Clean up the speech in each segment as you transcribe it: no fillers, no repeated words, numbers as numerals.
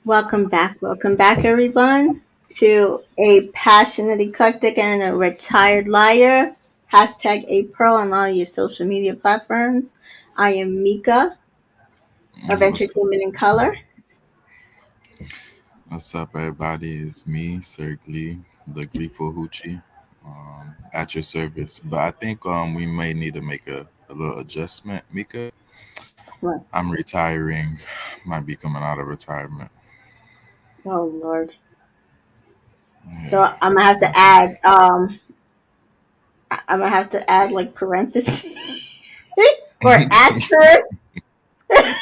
Welcome back, everyone, to a passionate eclectic and a retired liar. Hashtag a pearl on all your social media platforms. I am Mika of What's up? Entertainment in Color. What's up, everybody? It's me, Sir Glee, the Gleeful Hoochie, at your service. But I think we may need to make a little adjustment, Mika. What? I'm retiring, might be coming out of retirement. Oh Lord! So Yeah, I'm gonna have to not the add. I'm gonna have to add like parentheses or asterisk. Just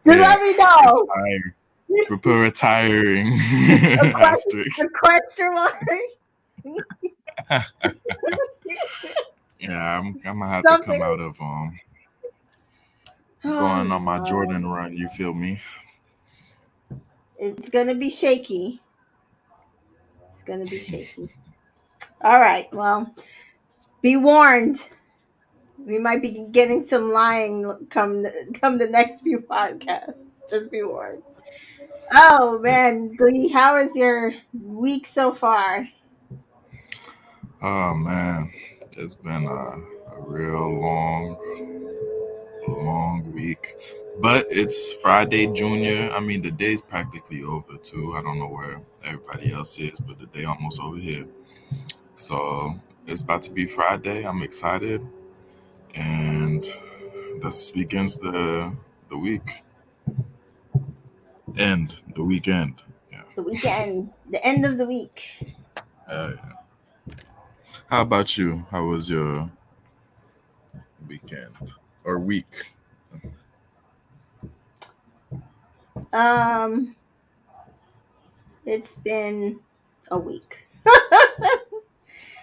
yeah, let me know. retire. We put retiring A asterisk. question mark. Yeah, I'm gonna have to come Something. out of Oh going on my no! Jordan run. You feel me? It's gonna be shaky. It's gonna be shaky. All right. Well, be warned. We might be getting some lying come the next few podcasts. Just be warned. Oh man, Glee, how is your week so far? Oh man, it's been a real long week. But it's Friday, Junior. I mean, the day's practically over too. I don't know where everybody else is, but the day almost over here. So it's about to be Friday. I'm excited, and this begins the week the weekend. Yeah. The weekend, the end of the week. Yeah. How about you? How was your weekend or week? Um, it's been a week.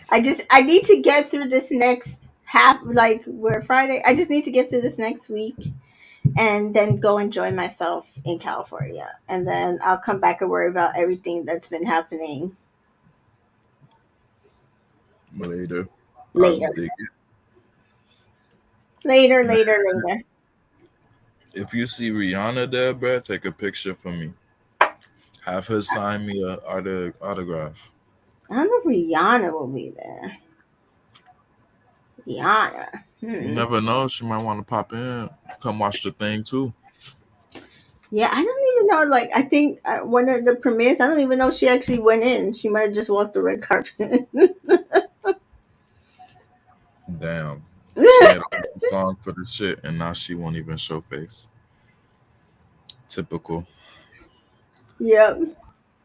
I need to get through this next half. Like we're Friday. I just need to get through this next week and then go enjoy myself in California. And then I'll come back and worry about everything that's been happening Later. I later. dig it. Later. If you see Rihanna there, bruh, take a picture for me. Have her sign me a autograph. I don't know if Rihanna will be there. Rihanna. You Hmm. never know. She might want to pop in. Come watch the thing too. Yeah, I don't even know. Like, I think one of the premieres, I don't even know if she actually went in. She might have just walked the red carpet. Damn. She made a whole song for the shit, and now she won't even show face. Typical, Yep.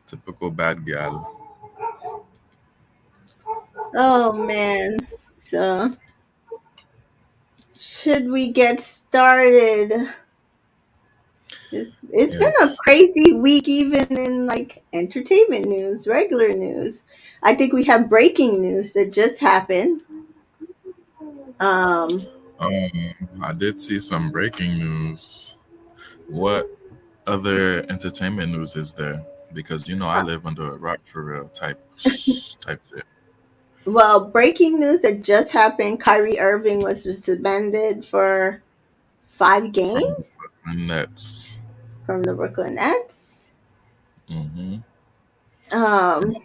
typical bad gal. Oh, man. So, should we get started? It's been a Yes. crazy week, even in like entertainment news, regular news. I think we have breaking news that just happened. Um, I did see some breaking news. What other entertainment news is there? Because I live under a rock for real type shit. well, breaking news that just happened. Kyrie Irving was suspended for 5 games From the Nets. from the Brooklyn Nets. Hmm. Um,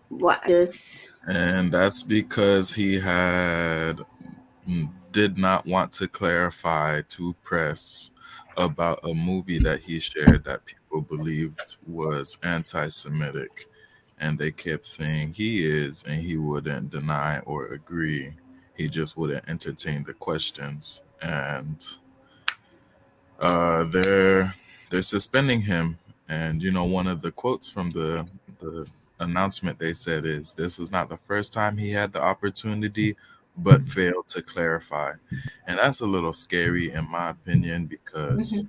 what just And that's because he did not want to clarify to press about a movie that he shared that people believed was anti-Semitic, and they kept saying he is, and he wouldn't deny or agree. He just wouldn't entertain the questions, and they're suspending him. And one of the quotes from the announcement they said is, "This is not the first time he had the opportunity, but failed to clarify," and that's a little scary in my opinion because.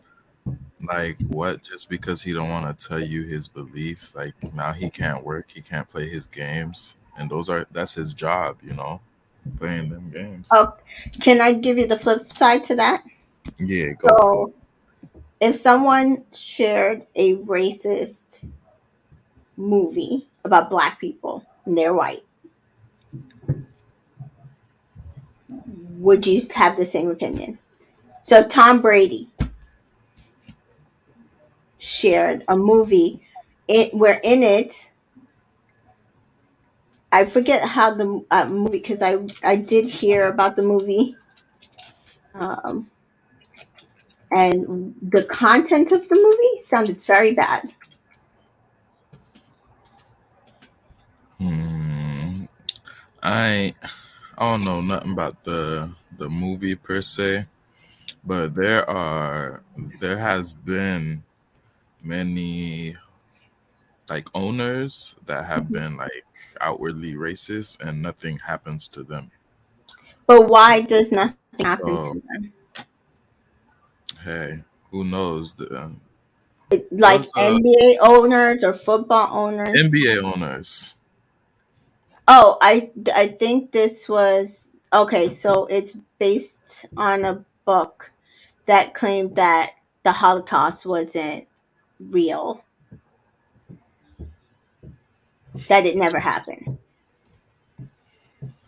Like what? Just because he don't want to tell you his beliefs, like now he can't work, he can't play his games, and that's his job, playing them games. oh, can I give you the flip side to that? Yeah, go for it. So, if someone shared a racist movie about black people and they're white, would you have the same opinion? So, if Tom Brady shared a movie where in it, I forget how the movie, because I did hear about the movie, um, and the content of the movie sounded very bad. Hmm. I I don't know nothing about the movie per se, but there has been many like owners that have been like outwardly racist and nothing happens to them. But why does nothing happen So to them? hey, who knows? There Like was NBA owners or football owners? NBA owners. Oh, I think this was okay. So it's based on a book that claimed that the Holocaust wasn't real, that it never happened.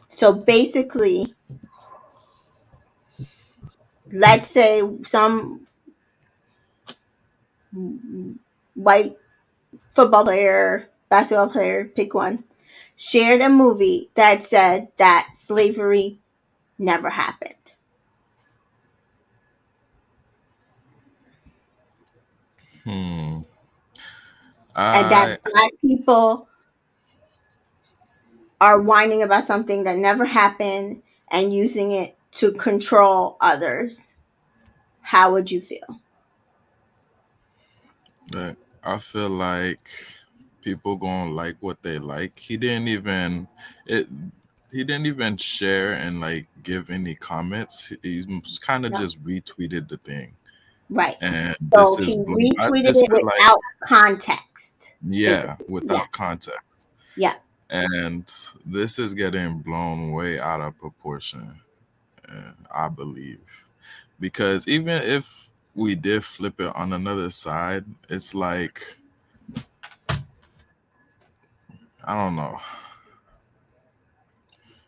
So basically, let's say some white football player, basketball player, pick one, shared a movie that said that slavery never happened Hmm. and that I black people are whining about something that never happened and using it to control others. How would you feel? I feel like people gonna like what they like. It. He didn't even share and like give any comments. He's kind of No. just retweeted the thing, Right. and So this is he blown. I retweeted just it feel like without context. yeah, Yeah. without context, Yeah. and this is getting blown way out of proportion. I believe because even if we did flip it on another side, it's like I don't know.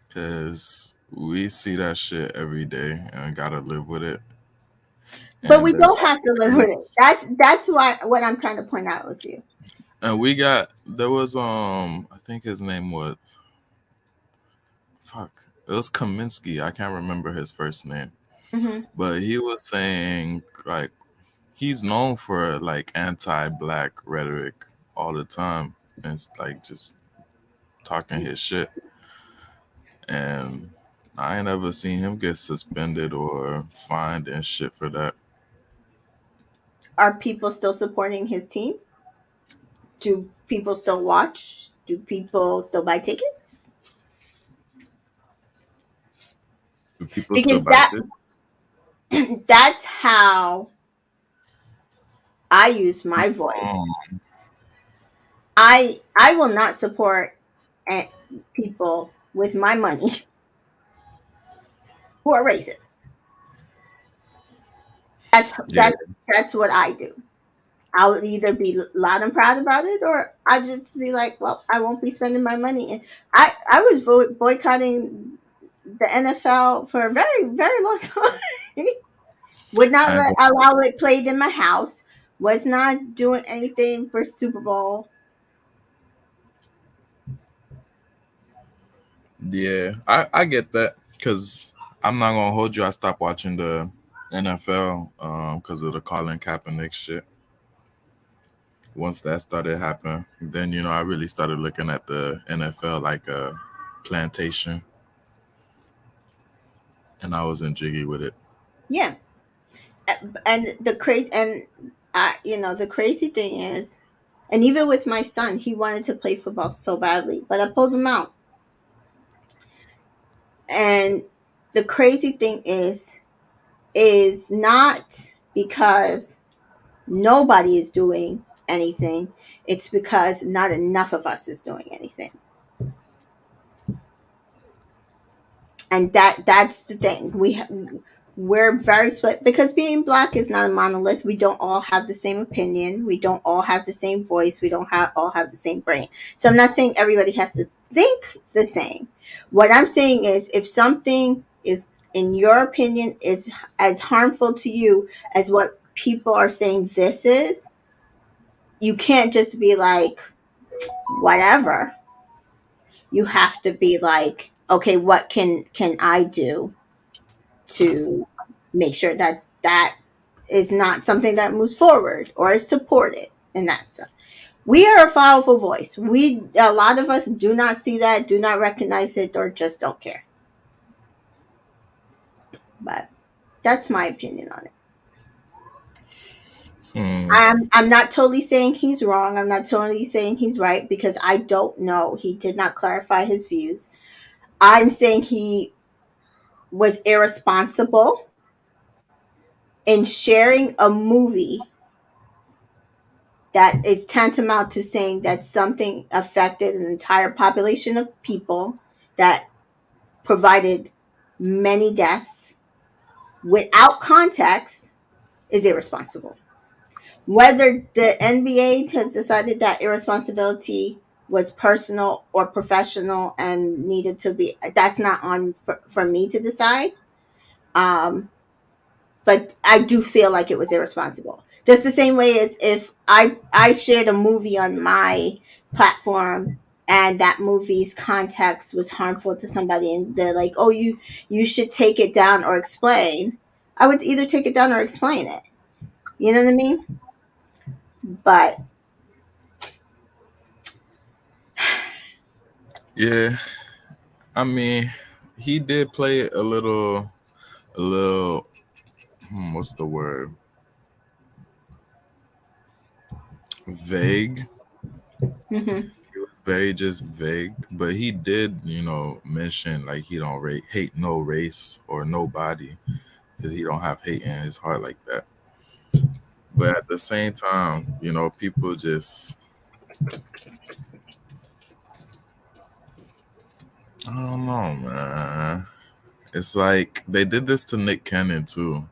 Because we see that shit every day and gotta live with it. But we And there's don't have to live with it. always, That's why what I'm trying to point out with you. and we got, there was, I think his name was, fuck, it was Kaminsky. I can't remember his first name. Hmm. But he was saying, like, he's known for, like, anti black rhetoric all the time. And it's like just talking his shit. And I ain't ever seen him get suspended or fined and shit for that. Are people still supporting his team? Do people still watch? Do people still buy tickets? Do people still Because buy it? that's how I use my voice. Um, I will not support people with my money who are racist. That's yeah, that's what I do. I would either be loud and proud about it, or I just be like, well, I won't be spending my money. And I was boycotting the NFL for a very long time. Would not I ain't gonna, allow it played in my house. Was not doing anything for Super Bowl. yeah, I get that because I'm not gonna hold you. I stopped watching the NFL because of the Colin Kaepernick shit. Once that started happening, then I really started looking at the NFL like a plantation, and I wasn't jiggy with it. Yeah, and the crazy thing is, and even with my son, he wanted to play football so badly, but I pulled him out. And the crazy thing is not because nobody is doing anything. It's because not enough of us is doing anything. And that's the thing. We're very split because being black is not a monolith. We don't all have the same opinion. We don't all have the same voice. We don't all have the same brain. So I'm not saying everybody has to think the same. What I'm saying is if something is, in your opinion, is as harmful to you as what people are saying this is, you can't just be like, whatever. You have to be like, okay, what can I do to make sure that that is not something that moves forward or is supported in that sense. We are a powerful voice. A lot of us do not see that, do not recognize it, or just don't care. But that's my opinion on it. Hmm. I'm not totally saying he's wrong. I'm not totally saying he's right because I don't know. He did not clarify his views. I'm saying he was irresponsible in sharing a movie that is tantamount to saying that something affected an entire population of people that provided many deaths without context is irresponsible. Whether the NBA has decided that irresponsibility was personal or professional and needed to be, that's not on for me to decide. Um, but I do feel like it was irresponsible. Just the same way as if I shared a movie on my platform and that movie's context was harmful to somebody and they're like, "Oh, you should take it down or explain." I would either take it down or explain it. You know what I mean? But Yeah, I mean, he did play a little. What's the word? Vague. mhm. It was very just vague, but he did, mention like he don't hate no race or nobody because he don't have hate in his heart like that. But at the same time, people just I don't know, man. It's like they did this to Nick Cannon too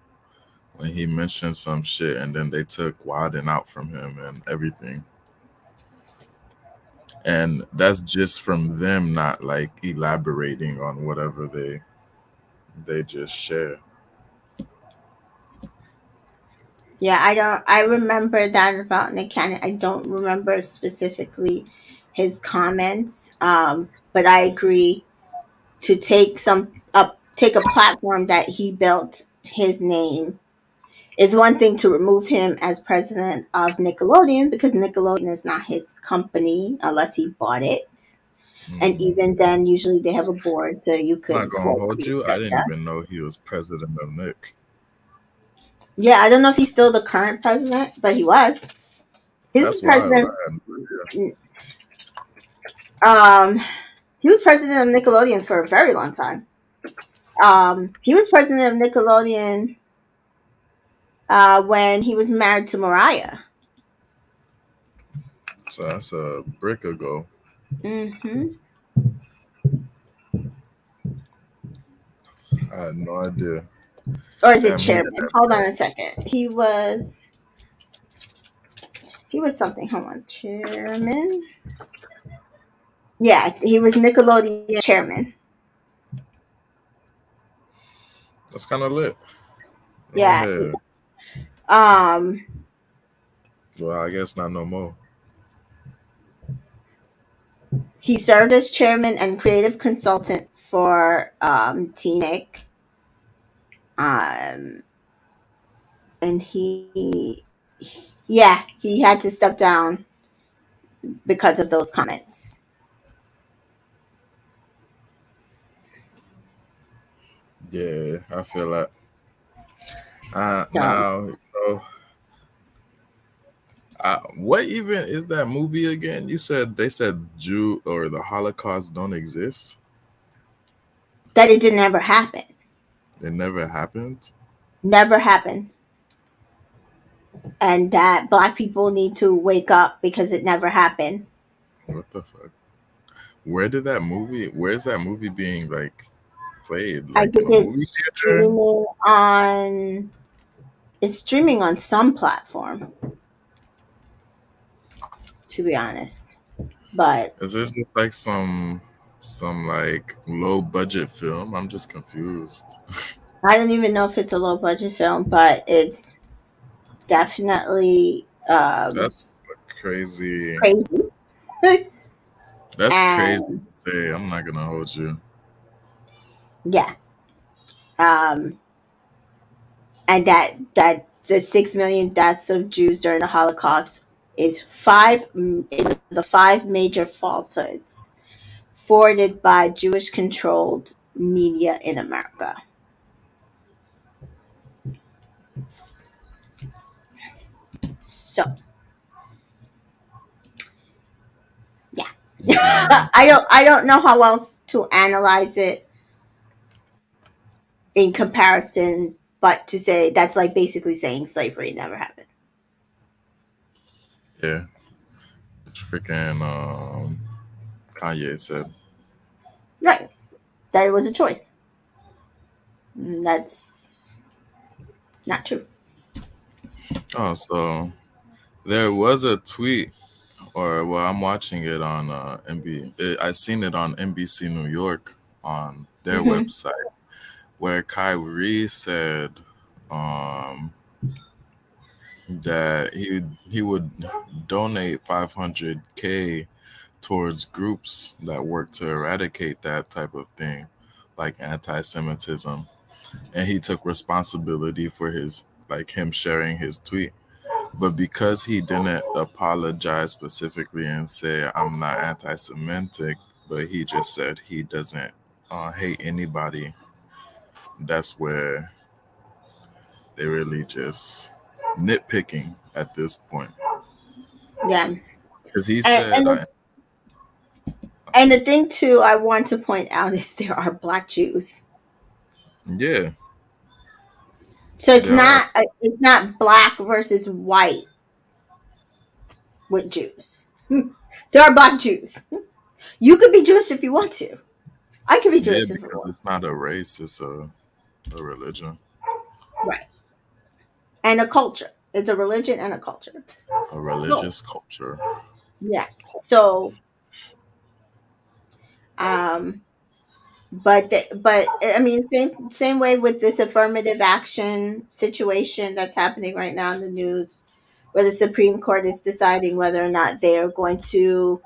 when he mentioned some shit, and then they took Wildin' out from him and everything. And that's just from them not like elaborating on whatever they just share. Yeah, I don't. I remember that about Nick Cannon. I don't remember specifically his comments. But I agree to take a platform that he built his name is one thing to remove him as president of Nickelodeon because Nickelodeon is not his company unless he bought it. And Hmm. even then, usually they have a board, so you I'm not could gonna vote to hold be you. I stepped didn't down. even know he was president of Nick. Yeah, I don't know if he's still the current president, but he was. He was That's wild. president. I had no idea. Um, he was president of Nickelodeon for a very long time. He was president of Nickelodeon when he was married to Mariah. So that's a brick ago. Hmm. I had no idea. Or is it Damn, he did chairman? that. Hold on a second. He was something. Hold on, chairman. Yeah, he was Nickelodeon chairman. That's kind of lit. Go Yeah. ahead. Um, Well, I guess not no more. he served as chairman and creative consultant for Teen Nick. Um, and yeah, he had to step down because of those comments. Yeah, I feel like So now what even is that movie again? You said they said Jew or the Holocaust don't exist. that it didn't ever happen. It never happened. Never happened. And that black people need to wake up because it never happened. What the fuck? Where did that movie? Where's that movie being like played? I Like in think a movie theater? it's streaming on some platform, to be honest. But Is this just like some like low budget film? I'm just confused. I don't even know if it's a low budget film, but it's definitely That's crazy. Crazy. That's crazy And to say. I'm not gonna hold you. yeah, um, and that the 6 million deaths of Jews during the Holocaust is one of the five major falsehoods forwarded by Jewish controlled media in America. So yeah, Yeah, I don't know how else to analyze it in comparison, but to say that's like basically saying slavery never happened. yeah. It's freaking Kanye said. Right. That it was a choice. That's not true. Oh, so there was a tweet, or well, I'm watching it on I seen it on NBC New York on their Hmm. website, where Kyrie said um, that he would donate 500K towards groups that work to eradicate that type of thing, like anti-Semitism, and he took responsibility for his like him sharing his tweet. But because he didn't apologize specifically and say I'm not anti-Semitic, but he just said he doesn't hate anybody, that's where they really just nitpicking at this point. Yeah. Because he And, said, and the, and the thing too I want to point out is there are black Jews. yeah, So there are. it's not black versus white with Jews. There are black Jews. You could be Jewish if you want to. I could be Yeah, Jewish if I because want. it's not a race, it's a religion, Right. And a culture. It's a religion and a culture. a So religious culture. yeah. So um but I mean same way with this affirmative action situation that's happening right now in the news, where the Supreme Court is deciding whether or not they are going to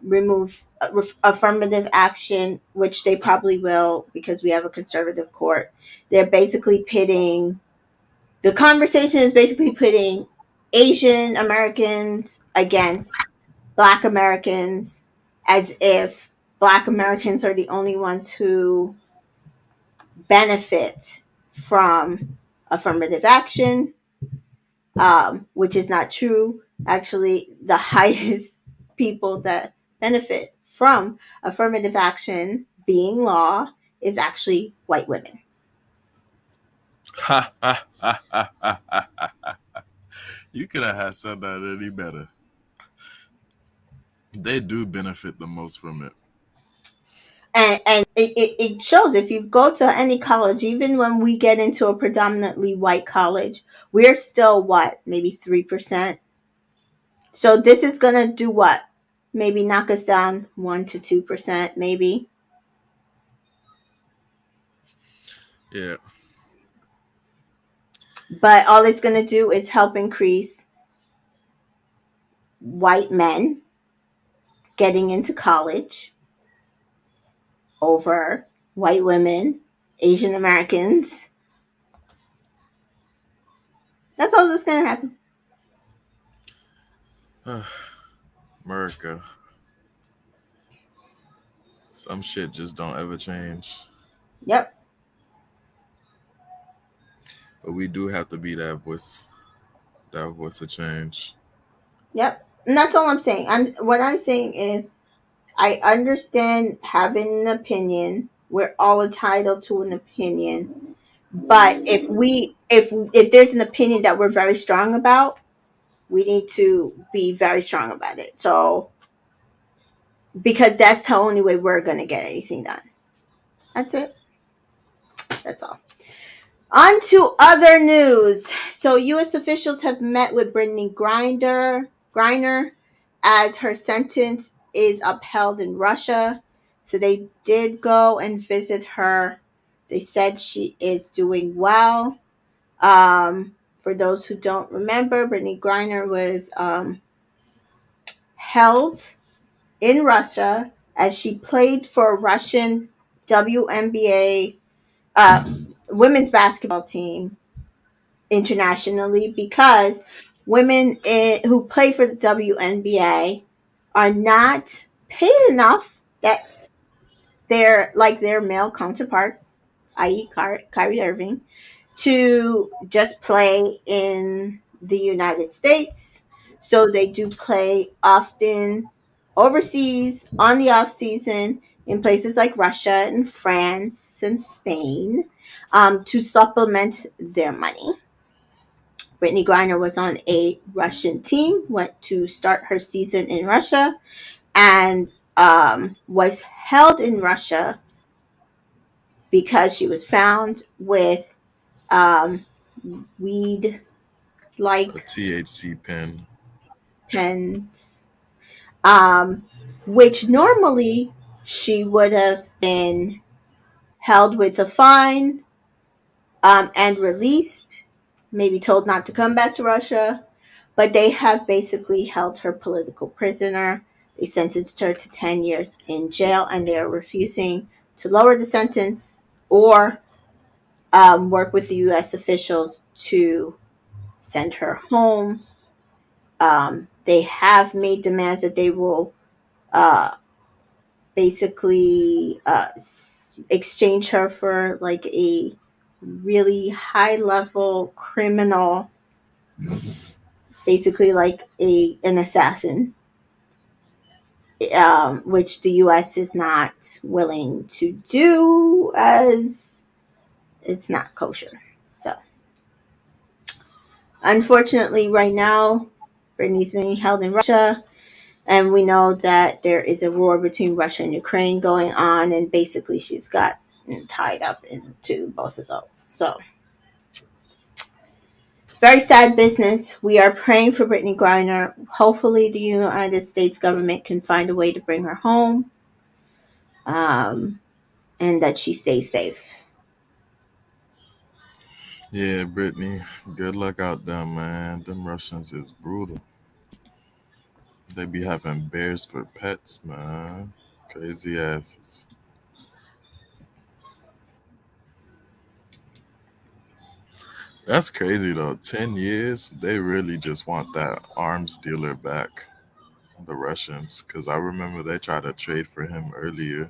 remove affirmative action, which they probably will because we have a conservative court. They're basically pitting the conversation is basically pitting Asian Americans against Black Americans, as if Black Americans are the only ones who benefit from affirmative action, which is not true. Actually, the highest people that benefit from affirmative action being law is actually white women. Ha ha ha ha ha ha. You could have said that any better. They do benefit the most from it. And it shows if you go to any college, even when we get into a predominantly white college, we're still what, maybe 3%. So this is gonna do what? Maybe knock us down 1 to 2%, maybe. Yeah. But all it's gonna do is help increase white men getting into college over white women, Asian Americans. That's all that's gonna happen. America. Some shit just don't ever change. Yep, But we do have to be that voice of change. yep. And that's all I'm saying. What I'm saying is I understand having an opinion. We're all entitled to an opinion. But if there's an opinion that we're very strong about, we need to be very strong about it. So because that's the only way we're gonna get anything done. That's it. That's all. On to other news. So US officials have met with Brittany Griner as her sentence is upheld in Russia. So they did go and visit her. They said she is doing well. For those who don't remember, Brittany Griner was held in Russia as she played for Russian WNBA women's basketball team internationally, because who play for the WNBA are not paid enough that they're like their male counterparts, i.e., Kyrie Irving, to just play in the United States. So they do play often overseas on the off season in places like Russia and France and Spain, to supplement their money. Brittany Griner was on a Russian team, went to start her season in Russia, and was held in Russia because she was found with um, weed A like THC pen. pens, which normally she would have been held with a fine, and released, maybe told not to come back to Russia. But they have basically held her political prisoner. They sentenced her to 10 years in jail, and they are refusing to lower the sentence or work with the U.S. officials to send her home. They have made demands that they will uh, basically exchange her for like a really high level criminal, basically like an assassin, which the U.S. is not willing to do, as it's not kosher. So, unfortunately, right now, Brittany's being held in Russia, and we know that there is a war between Russia and Ukraine going on, and basically, she's got tied up into both of those. So, very sad business. We are praying for Brittany Griner. Hopefully, the United States government can find a way to bring her home, um, and that she stays safe. Yeah, Brittany, good luck out there, man. Them Russians is brutal. They be having bears for pets, man. Crazy asses. That's crazy though. 10 years, they really just want that arms dealer back, the Russians, because I remember they tried to trade for him earlier.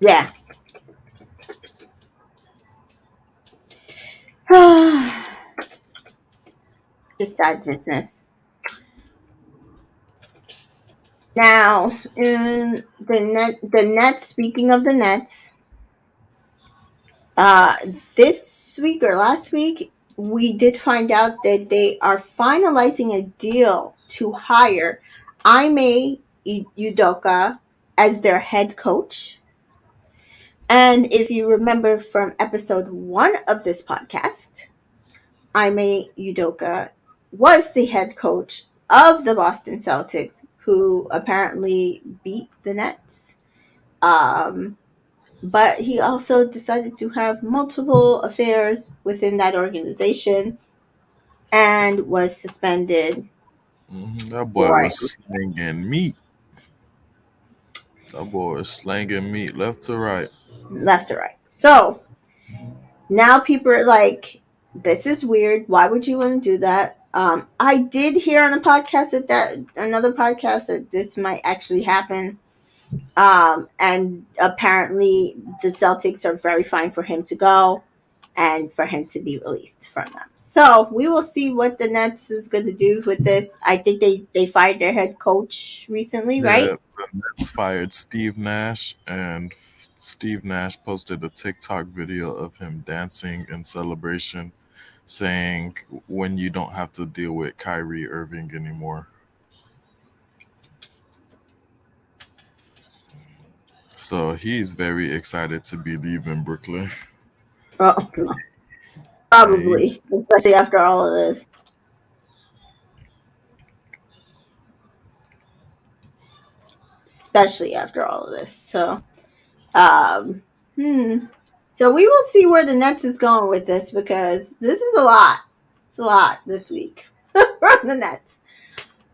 Yeah. Just sad business. Now, in the Nets. Speaking of the Nets, uh, this week or last week, we did find out that they are finalizing a deal to hire Ime Udoka as their head coach. And if you remember from episode 1 of this podcast, Ime Udoka was the head coach of the Boston Celtics, who apparently beat the Nets. Um, but he also decided to have multiple affairs within that organization and was suspended That boy for was slinging meat. That boy was slinging meat left to right. left to right. So now people are like, this is weird. Why would you want to do that? I did hear on a podcast that another podcast that this might actually happen. And apparently the Celtics are very fine for him to go and for him to be released from them. So we will see what the Nets is going to do with this. I think they fired their head coach recently, Yeah, right? the Nets fired Steve Nash, and Steve Nash posted a TikTok video of him dancing in celebration, saying, "When you don't have to deal with Kyrie Irving anymore." So he's very excited to be leaving Brooklyn. Oh, And probably, especially after all of this. Especially after all of this. So, um, hmm. So we will see where the Nets is going with this, because this is a lot. It's a lot this week from the Nets.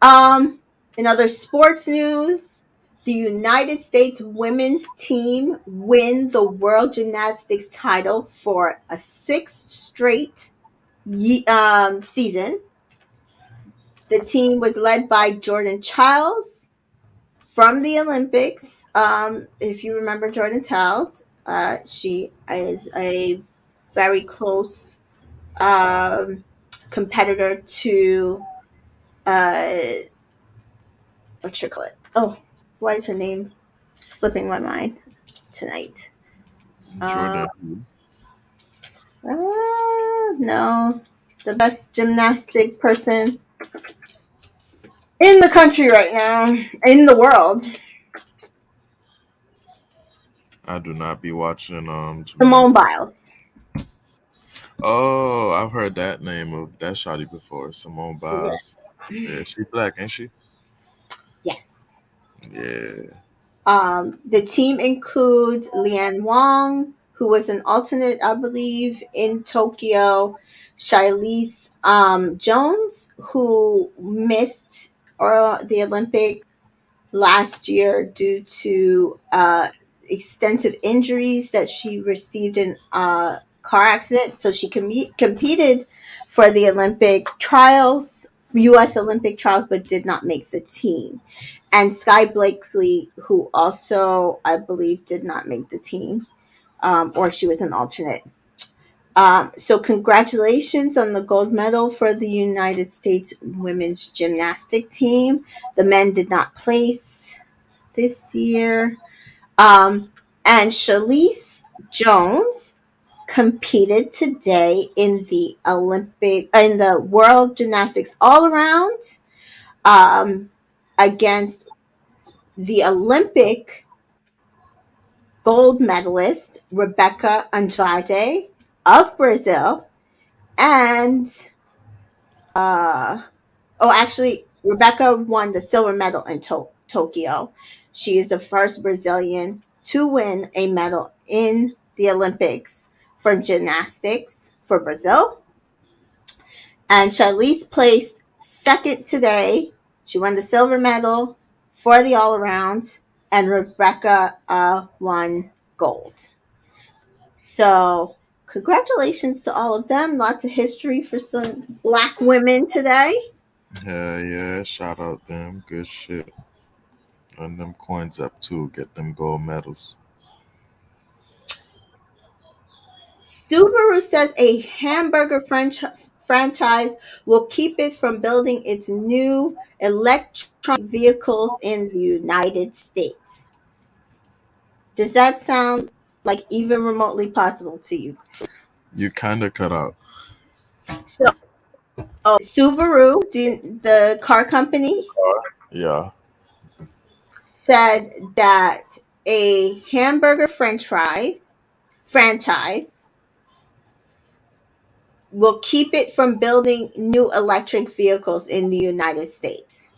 Um, in other sports news, the United States women's team win the World Gymnastics title for a sixth straight season. The team was led by Jordan Childs from the Olympics. If you remember Jordan Childs, she is a very close um, competitor to uh, what you call it? Oh, why is her name slipping my mind tonight? Uh, Jordan. no, the best gymnastic person in the country right now, in the world, I do not be watching Simone gymnastics. Biles. Oh, I've heard that name of that shawty before. Simone Biles. Yes. Yeah, she black, ain't she? Yes. Yeah. The team includes Lian Wang, who was an alternate, I believe, in Tokyo, Shilese Jones, who missed the Olympics last year due to extensive injuries that she received in a car accident. So she competed for the Olympic trials, U.S. Olympic trials, but did not make the team. And Sky Blakely, who also, I believe, did not make the team, or she was an alternate. So, congratulations on the gold medal for the United States women's gymnastic team. The men did not place this year. Um, and Shalise Jones competed today in the World Gymnastics all around um, against the Olympic gold medalist Rebecca Andrade of Brazil and uh, actually, Rebecca won the silver medal in Tokyo. She is the first Brazilian to win a medal in the Olympics for gymnastics for Brazil. And Charlize placed second today. She won the silver medal for the all around, and Rebecca won gold. So, congratulations to all of them. Lots of history for some black women today. Yeah, yeah. Shout out them. Good shit. Run them coins up too. Get them gold medals. Subaru says a hamburger franchise will keep it from building its new electronic vehicles in the United States. Does that sound like even remotely possible to you? You kind of cut out. So, Subaru, the car company, Yeah. said that a hamburger franchise will keep it from building new electric vehicles in the United States.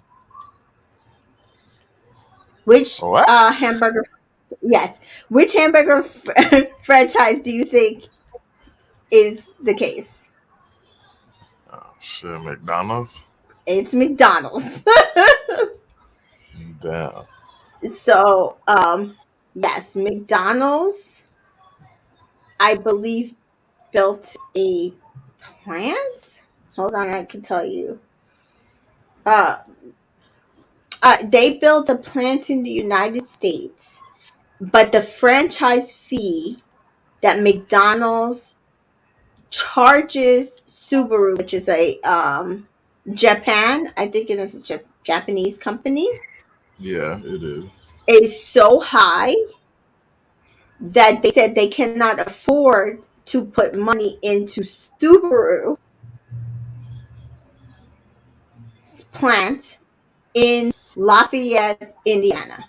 Which What? hamburger? Yes. Which hamburger franchise do you think is the case? Shit, McDonald's. It's McDonald's. Damn. So, yes, McDonald's, I believe, built a plant. Hold on, I can tell you. Uh, they built a plant in the United States, but the franchise fee that McDonald's charges Subaru, which is a Japan, I think it is a Japanese company, Yeah, it is. is so high that they said they cannot afford to put money into Subaru's plant in Lafayette, Indiana.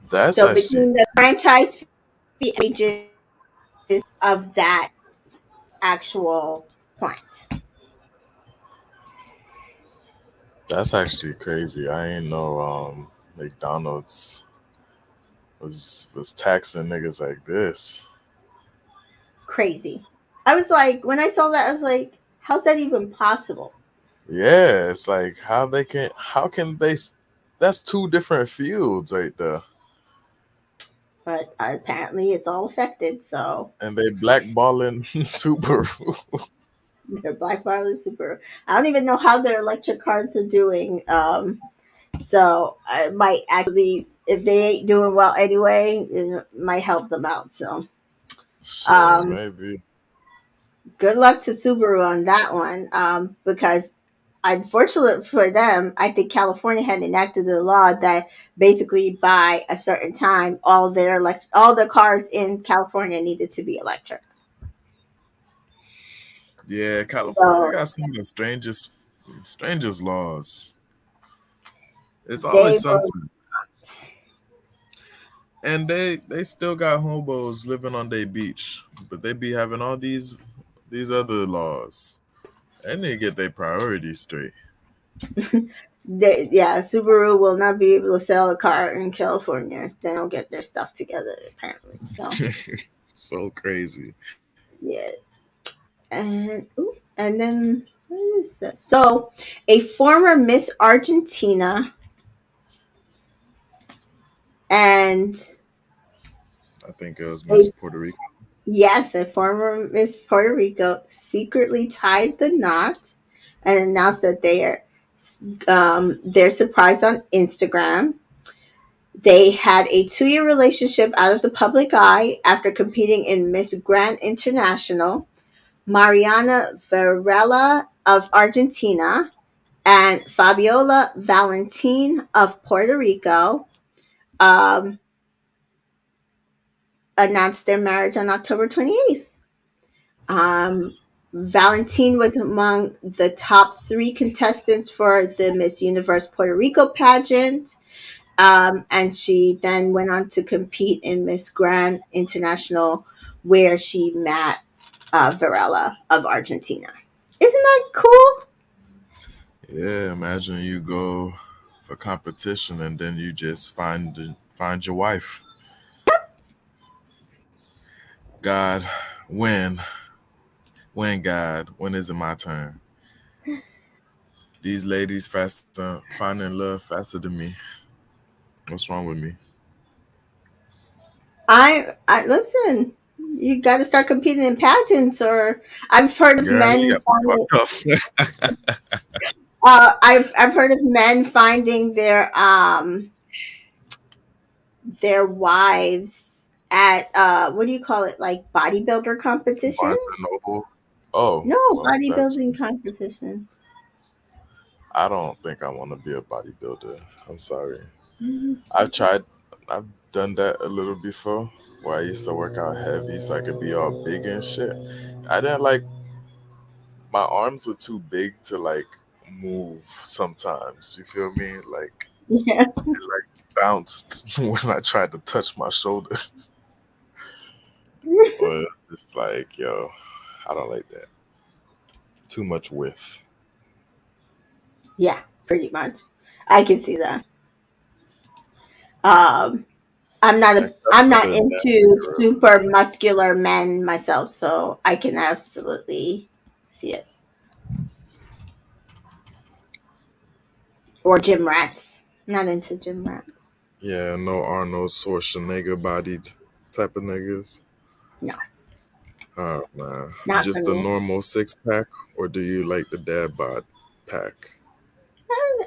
That's So actually between the franchise fee and wages of that actual plant. that's actually crazy. I ain't know McDonald's was taxing niggas like this. Crazy. I was like, when I saw that, I was like, how's that even possible? Yeah, it's like how can they that's two different fields right there. But apparently it's all affected. So And they blackballing Subaru. they're Black Barley Super. I don't even know how their electric cars are doing. So I might actually, if they ain't doing well anyway, it might help them out. So Shit, um, maybe. good luck to Subaru on that one. Because unfortunately for them, I think California had enacted a law that basically by a certain time, all their cars in California needed to be electric. Yeah, California So got some of the strangest laws. It's they always were, something. And they still got hobos living on their beach, but they be having all these other laws. And they get their priorities straight. yeah, Subaru will not be able to sell a car in California if they don't get their stuff together. Apparently, so So crazy. yeah, and then what is this? So, a former Miss Argentina and I think it was Miss a Puerto Rico. yes, a former Miss Puerto Rico secretly tied the knot and announced that they're surprised on Instagram. They had a 2-year relationship out of the public eye after competing in Miss Grand International. Mariana Varela of Argentina and Fabiola Valentin of Puerto Rico um, announced their marriage on October 28th. Um, Valentin was among the top 3 contestants for the Miss Universe Puerto Rico pageant. And she then went on to compete in Miss Grand International, where she met Varela of Argentina. Isn't that cool? Yeah, imagine you go for competition and then you just find your wife. God, when God, when is it my turn? These ladies faster finding love faster than me. What's wrong with me? I listen. You got to start competing in pageants, or I've heard of Girl, you men got me finding. fucked up. I've heard of men finding their wives at what do you call it, like bodybuilder Barnes and competitions? Noble. Oh, No, well, that's. bodybuilding competitions. I don't think I want to be a bodybuilder. I'm sorry. Mhm. I've tried. I've done that a little before, where I used to work out heavy so I could be all big and shit. I didn't like my arms were too big to like move sometimes. You feel me? Like Yeah, it like bounced when I tried to touch my shoulder. Or it's just like, yo, I don't like that. Too much width. yeah, pretty much. I can see that. Um, Except I'm for not the nasty into girl. super muscular men myself, so I can absolutely see it. Or gym rats. Not into gym rats. Yeah, no Arnold Schwarzenegger bodied type of niggas. No, Oh man. not for Just the me. normal 6 pack or do you like the dad bod pack?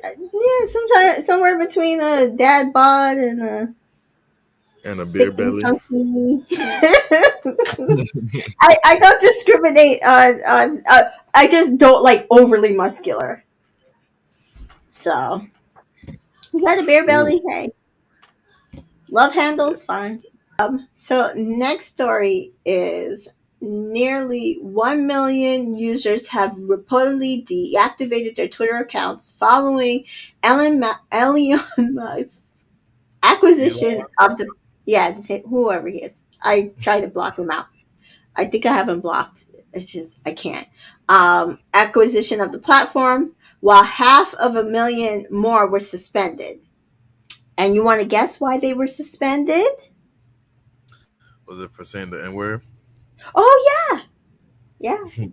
Yeah, sometimes somewhere between a dad bod and a And a beer thick and belly? chunky. I don't discriminate on I just don't like overly muscular. So you got a beer Ooh. belly, hey. Love Yeah. handles, fine. So next story is nearly 1 million users have reportedly deactivated their Twitter accounts following Elon Musk's acquisition Elon. of the yeah whoever he is. I try to block him out. I think I have him blocked. It's just I can't. Acquisition of the platform, while 500,000 more were suspended. And you want to guess why they were suspended? Was it for saying the N word? Oh yeah, yeah.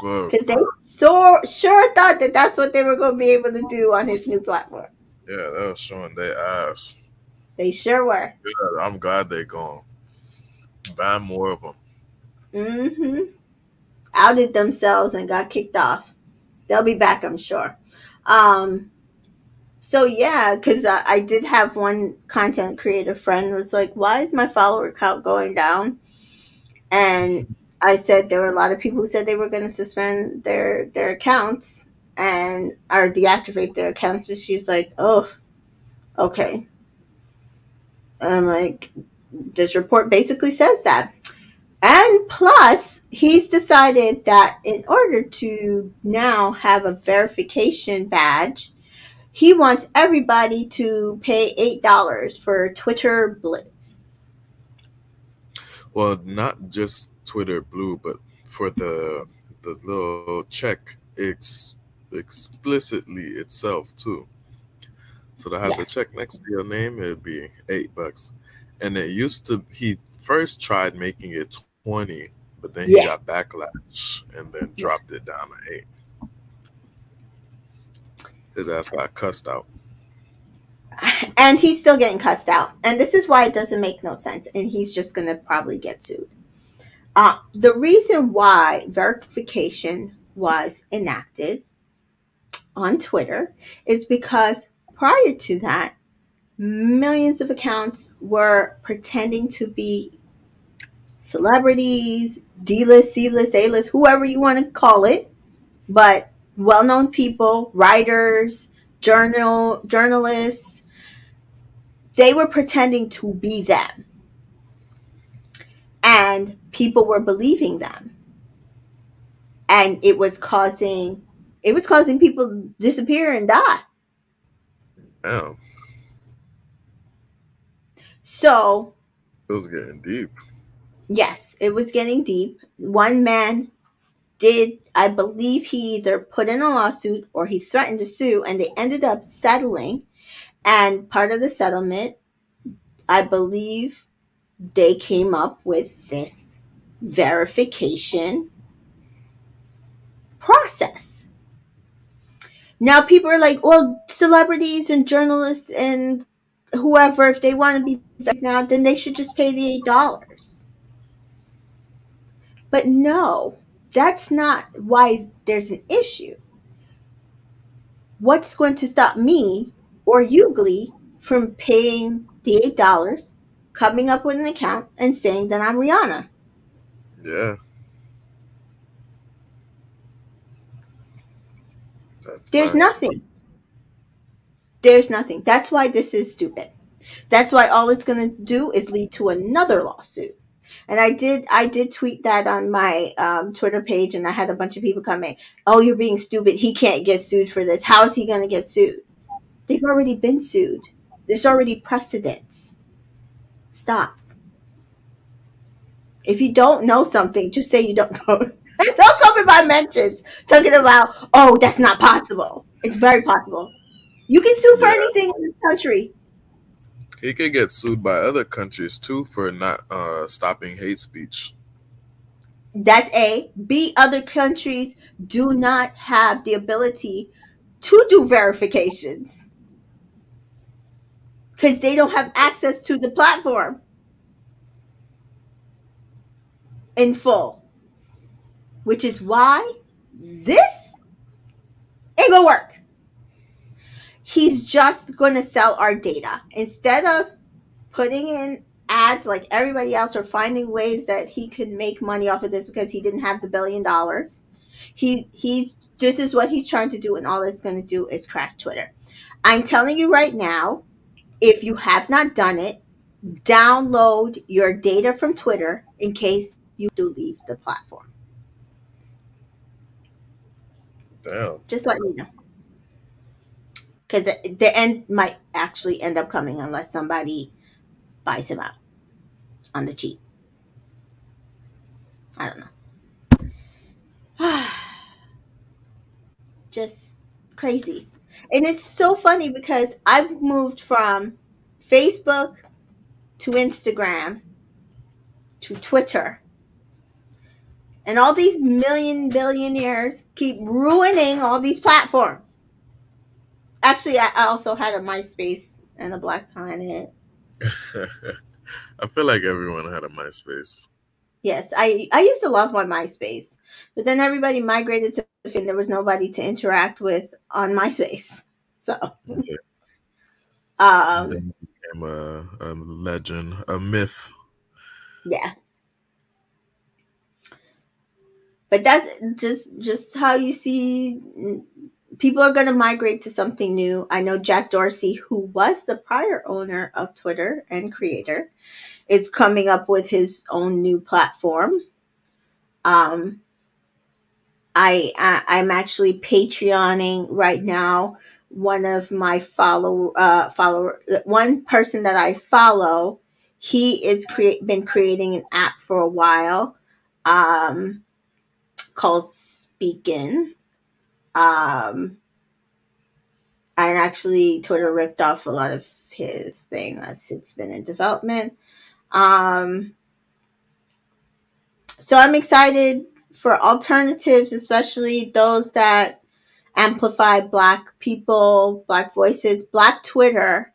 Good. because they sure thought that that's what they were going to be able to do on his new platform. Yeah, that was showing their ass. They sure were. Good. I'm glad they gone. Ban more of them. Mm-hmm. Outed themselves and got kicked off. They'll be back, I'm sure. Um, so yeah, because I did have one content creator friend was like, "Why is my follower count going down?" And I said there were a lot of people who said they were going to suspend their accounts and or deactivate their accounts. And she's like, "Oh, okay." And I'm like, "This report basically says that." And plus, he's decided that in order to now have a verification badge, he wants everybody to pay $8 for Twitter Blue. Well, not just Twitter Blue, but for the little check explicitly itself too. So to have the Yes, check next to your name, it'd be $8. And it used to he first tried making it 20, but then he got yes, backlash and then yeah. dropped it down to 8. His ass got cussed out. And he's still getting cussed out. And this is why it doesn't make no sense. And he's just going to probably get sued. The reason why verification was enacted on Twitter is because prior to that, millions of accounts were pretending to be celebrities, D list, C list, A list, whoever you want to call it, but well known people, writers, journalists, they were pretending to be them. And people were believing them. And it was causing people to disappear and die. Damn, So it was getting deep. yes, it was getting deep. One man did, I believe, he either put in a lawsuit or he threatened to sue, and they ended up settling. And part of the settlement, I believe, they came up with this verification process. Now people are like, well, celebrities and journalists and whoever, if they want to be verified now, then they should just pay the $8. But no, that's not why there's an issue. What's going to stop me or you, Glee, from paying the $8, coming up with an account, and saying that I'm Rihanna? Yeah, that's There's facts. nothing. There's nothing. That's why this is stupid. That's why all it's going to do is lead to another lawsuit. And I did tweet that on my Twitter page, and I had a bunch of people comment, "Oh, you're being stupid. He can't get sued for this. How is he going to get sued?" They've already been sued. There's already precedents. Stop. If you don't know something, just say you don't know. Don't come in my mentions talking about, "Oh, that's not possible." It's very possible. You can sue for Yeah, anything in this country. he could get sued by other countries too for not stopping hate speech. That's A. B, other countries do not have the ability to do verifications because they don't have access to the platform in full, which is why this ain't gonna work. He's just gonna sell our data instead of putting in ads like everybody else or finding ways that he could make money off of this because he didn't have the $1 billion. He's this is what he's trying to do, and all it's going to do is crash Twitter. I'm telling you right now, if you have not done it, download your data from Twitter in case you do leave the platform. Damn. Just let me know, because the end might actually end up coming unless somebody buys him out on the cheap. I don't know. Just crazy. And it's so funny because I've moved from Facebook to Instagram to Twitter. And all these million billionaires keep ruining all these platforms. Actually, I also had a MySpace and a Black Planet. I feel like everyone had a MySpace. Yes, I used to love my MySpace, but then everybody migrated to and there was nobody to interact with on MySpace. So, Yeah. And um, then it became a legend, a myth. yeah, but that's just how you see people are going to migrate to something new. I know Jack Dorsey, who was the prior owner of Twitter and creator, is coming up with his own new platform. Um, I'm actually Patreoning right now. One of my follower one person that I follow, he is been creating an app for a while, um, called Speakin. Um, and actually, Twitter ripped off a lot of his thing as it's been in development. Um, so I'm excited for alternatives, especially those that amplify Black people, Black voices, Black Twitter.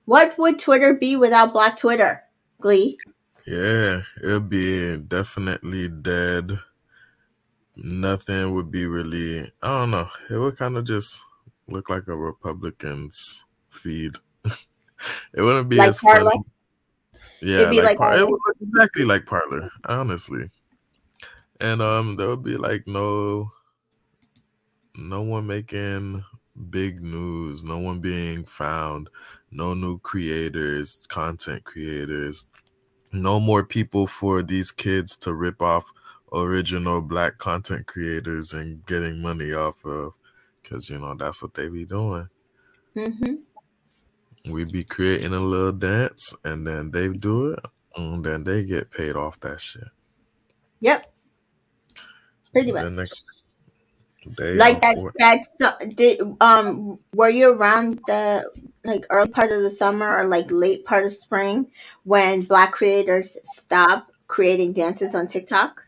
What would Twitter be without Black Twitter? Glee. Yeah, it'll be definitely dead. Nothing would be really, I don't know. It would kind of just look like a Republican's feed. It wouldn't be Like as Parler. funny. It'd Yeah, be like like It Parler. would look exactly like Parlor, honestly. And there would be like no one making big news, no one being found, no new creators, content creators, no more people for these kids to rip off original Black content creators and getting money off of, because that's what they be doing. Mm-hmm. We be creating a little dance and then they do it and then they get paid off that shit. Yep, pretty Then much. next day Like on that. court. Did were you around the like early part of the summer or like late part of spring when Black creators stopped creating dances on TikTok?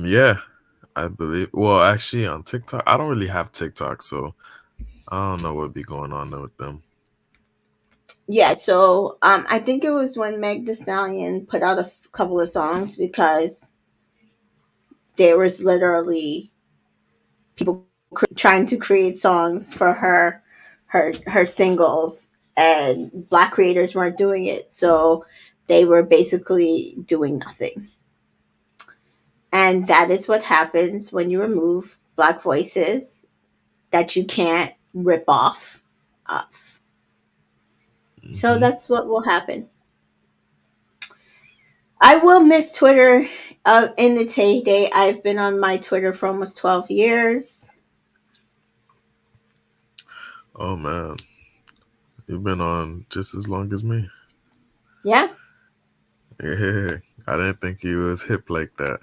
Yeah, I believe. Well, actually, on TikTok, I don't really have TikTok, so I don't know what be going on there with them. Yeah, so I think it was when Meg Thee Stallion put out a couple of songs because there was literally people trying to create songs for her singles, and Black creators weren't doing it, so they were basically doing nothing. And that is what happens when you remove Black voices that you can't rip off of. So Hmm. that's what will happen. I will miss Twitter in its heyday. I've been on my Twitter for almost 12 years. Oh man, you've been on just as long as me. Yeah, Yeah, I didn't think you was hip like that.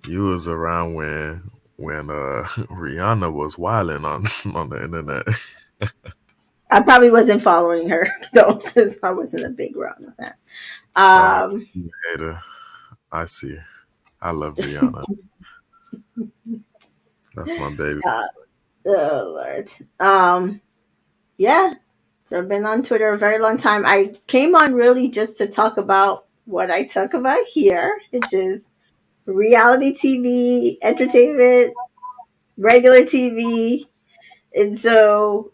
You was around when Rihanna was wilding on on the internet. I probably wasn't following her though because I wasn't a big Rihanna fan. Oh, Um, you hater. I see. I love Rihanna. That's my baby. uh, oh Lord. Yeah. So I've been on Twitter a very long time. I came on really just to talk about what I talk about here, which is reality TV, entertainment, regular TV. And so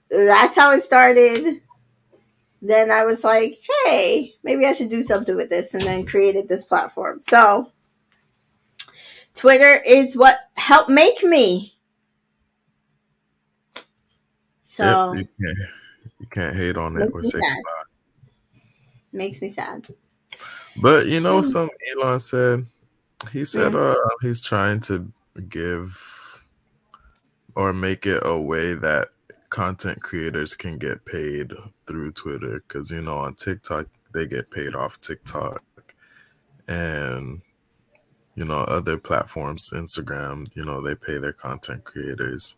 that's how it started. Then I was like, hey, maybe I should do something with this, and then created this platform. So Twitter is what helped make me. Yep, So you can't hate on it makes or me say sad. goodbye. Makes me sad. But some Elon said he said Mm. he's trying to give or make it a way that content creators can get paid through Twitter because on TikTok they get paid off TikTok and other platforms, Instagram, they pay their content creators,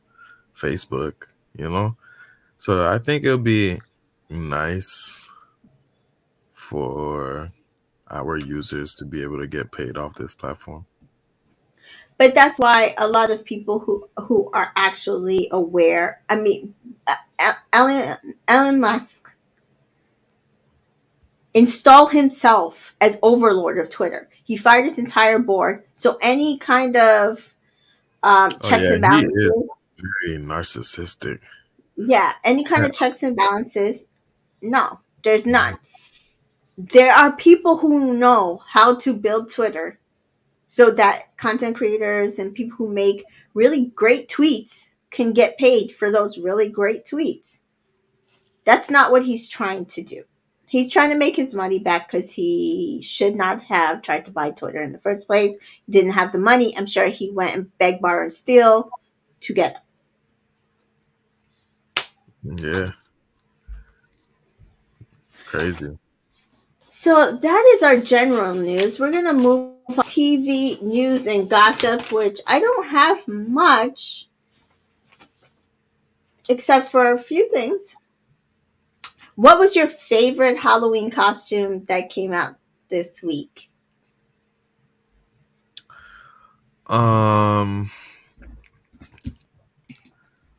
Facebook, so I think it'll be nice for our users to be able to get paid off this platform. But that's why a lot of people who are actually aware. I mean, Elon Musk installed himself as overlord of Twitter. He fired his entire board, so any kind of Oh checks yeah, and he is balances, very narcissistic. yeah, any kind Yeah. of checks and balances, no, there's none. There are people who know how to build Twitter so that content creators and people who make really great tweets can get paid for those really great tweets. That's not what he's trying to do. He's trying to make his money back because he should not have tried to buy Twitter in the first place. He didn't have the money. I'm sure he went and begged, borrow, and steal to get it. Yeah, crazy. So that is our general news. We're gonna move on to TV news and gossip, which I don't have much except for a few things. What was your favorite Halloween costume that came out this week? Um,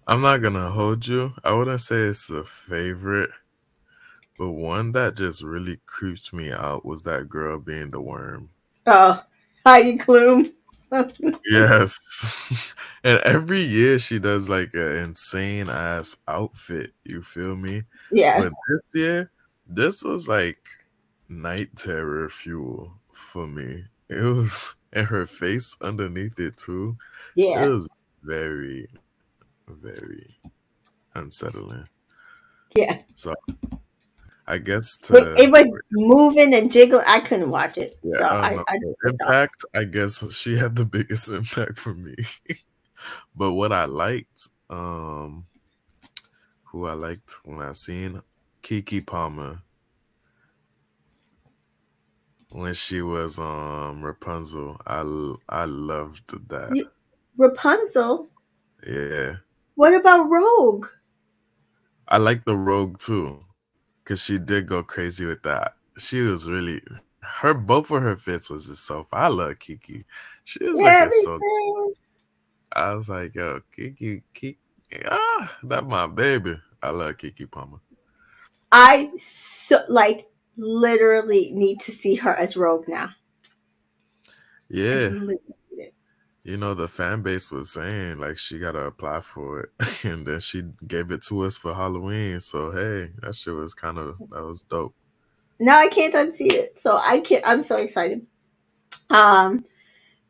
I'm not gonna hold you. I wouldn't say it's a favorite, but one that just really creeped me out was that girl being the worm. Oh, Heidi Klum. Yes. And every year she does like an insane ass outfit, you feel me? Yeah, But this year, this was like night terror fuel for me. It was, and her face underneath it too. It yeah, was very, very unsettling. yeah. So I guess It was moving and jiggling. I couldn't watch it, yeah, so I don't know. I For clicked off. impact, I guess she had the biggest impact for me. But what I liked, who I liked when I seen Kiki Palmer when she was Rapunzel. I loved that. You, Rapunzel. Yeah. What about Rogue? I like the Rogue too, because she did go crazy with that. She was really her both of her fits was just so fun. I love Kiki. She was looking so. Everything. I was like, yo, Kiki, that my baby. I love Kiki Palmer. I so like literally need to see her as Rogue now. I Yeah, literally need it. you know the fan base was saying like she gotta apply for it, and then she gave it to us for Halloween. So hey, that shit was that was dope. Now I can't unsee it, so I can't. I'm so excited. Um,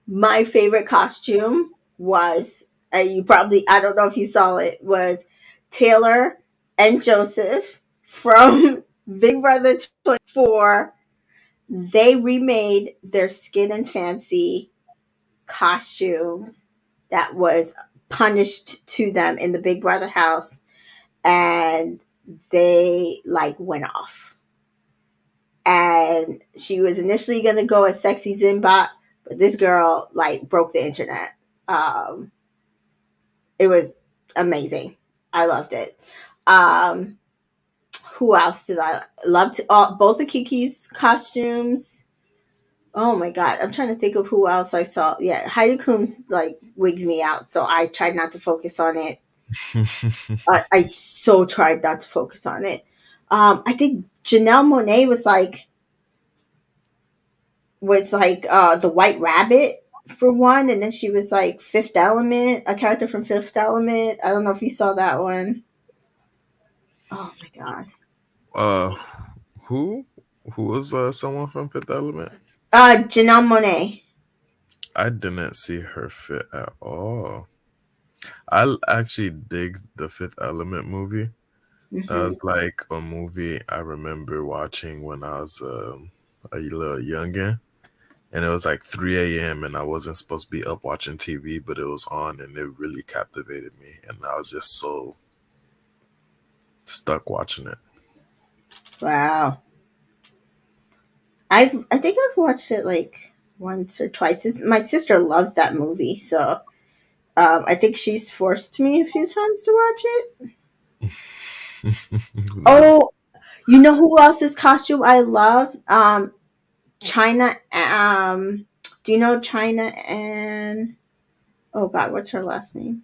my favorite costume was you probably I don't know if you saw it was Taylor and Joseph from Big Brother 24. They remade their Skin and Fancy costumes that was punished to them in the Big Brother house, and they like went off. And she was initially gonna go as Sexy Zimbot, but this girl like broke the internet. Um, it was amazing. I loved it. Um, who else did I love? Both of Kiki's costumes. Oh my god, I'm trying to think of who else I saw. Yeah, Heidi Klum's like wigged me out, so I tried not to focus on it. I so tried not to focus on it. I think Janelle Monae was like the White Rabbit for one, and then she was like Fifth Element, a character from Fifth Element. I don't know if you saw that one. Oh my god. uh, who who was someone from Fifth Element? Janelle Monae. I didn't see her fit at all. I actually dig the Fifth Element movie. That Hmm. was like a movie I remember watching when I was a little younger. And it was like 3 a.m. and I wasn't supposed to be up watching TV, but it was on and it really captivated me. And I was just so stuck watching it. Wow. I think I've watched it like once or twice. My sister loves that movie, so I think she's forced me a few times to watch it. Love. Oh, you know who else's costume I love? China. Do you know China and oh God, what's her last name?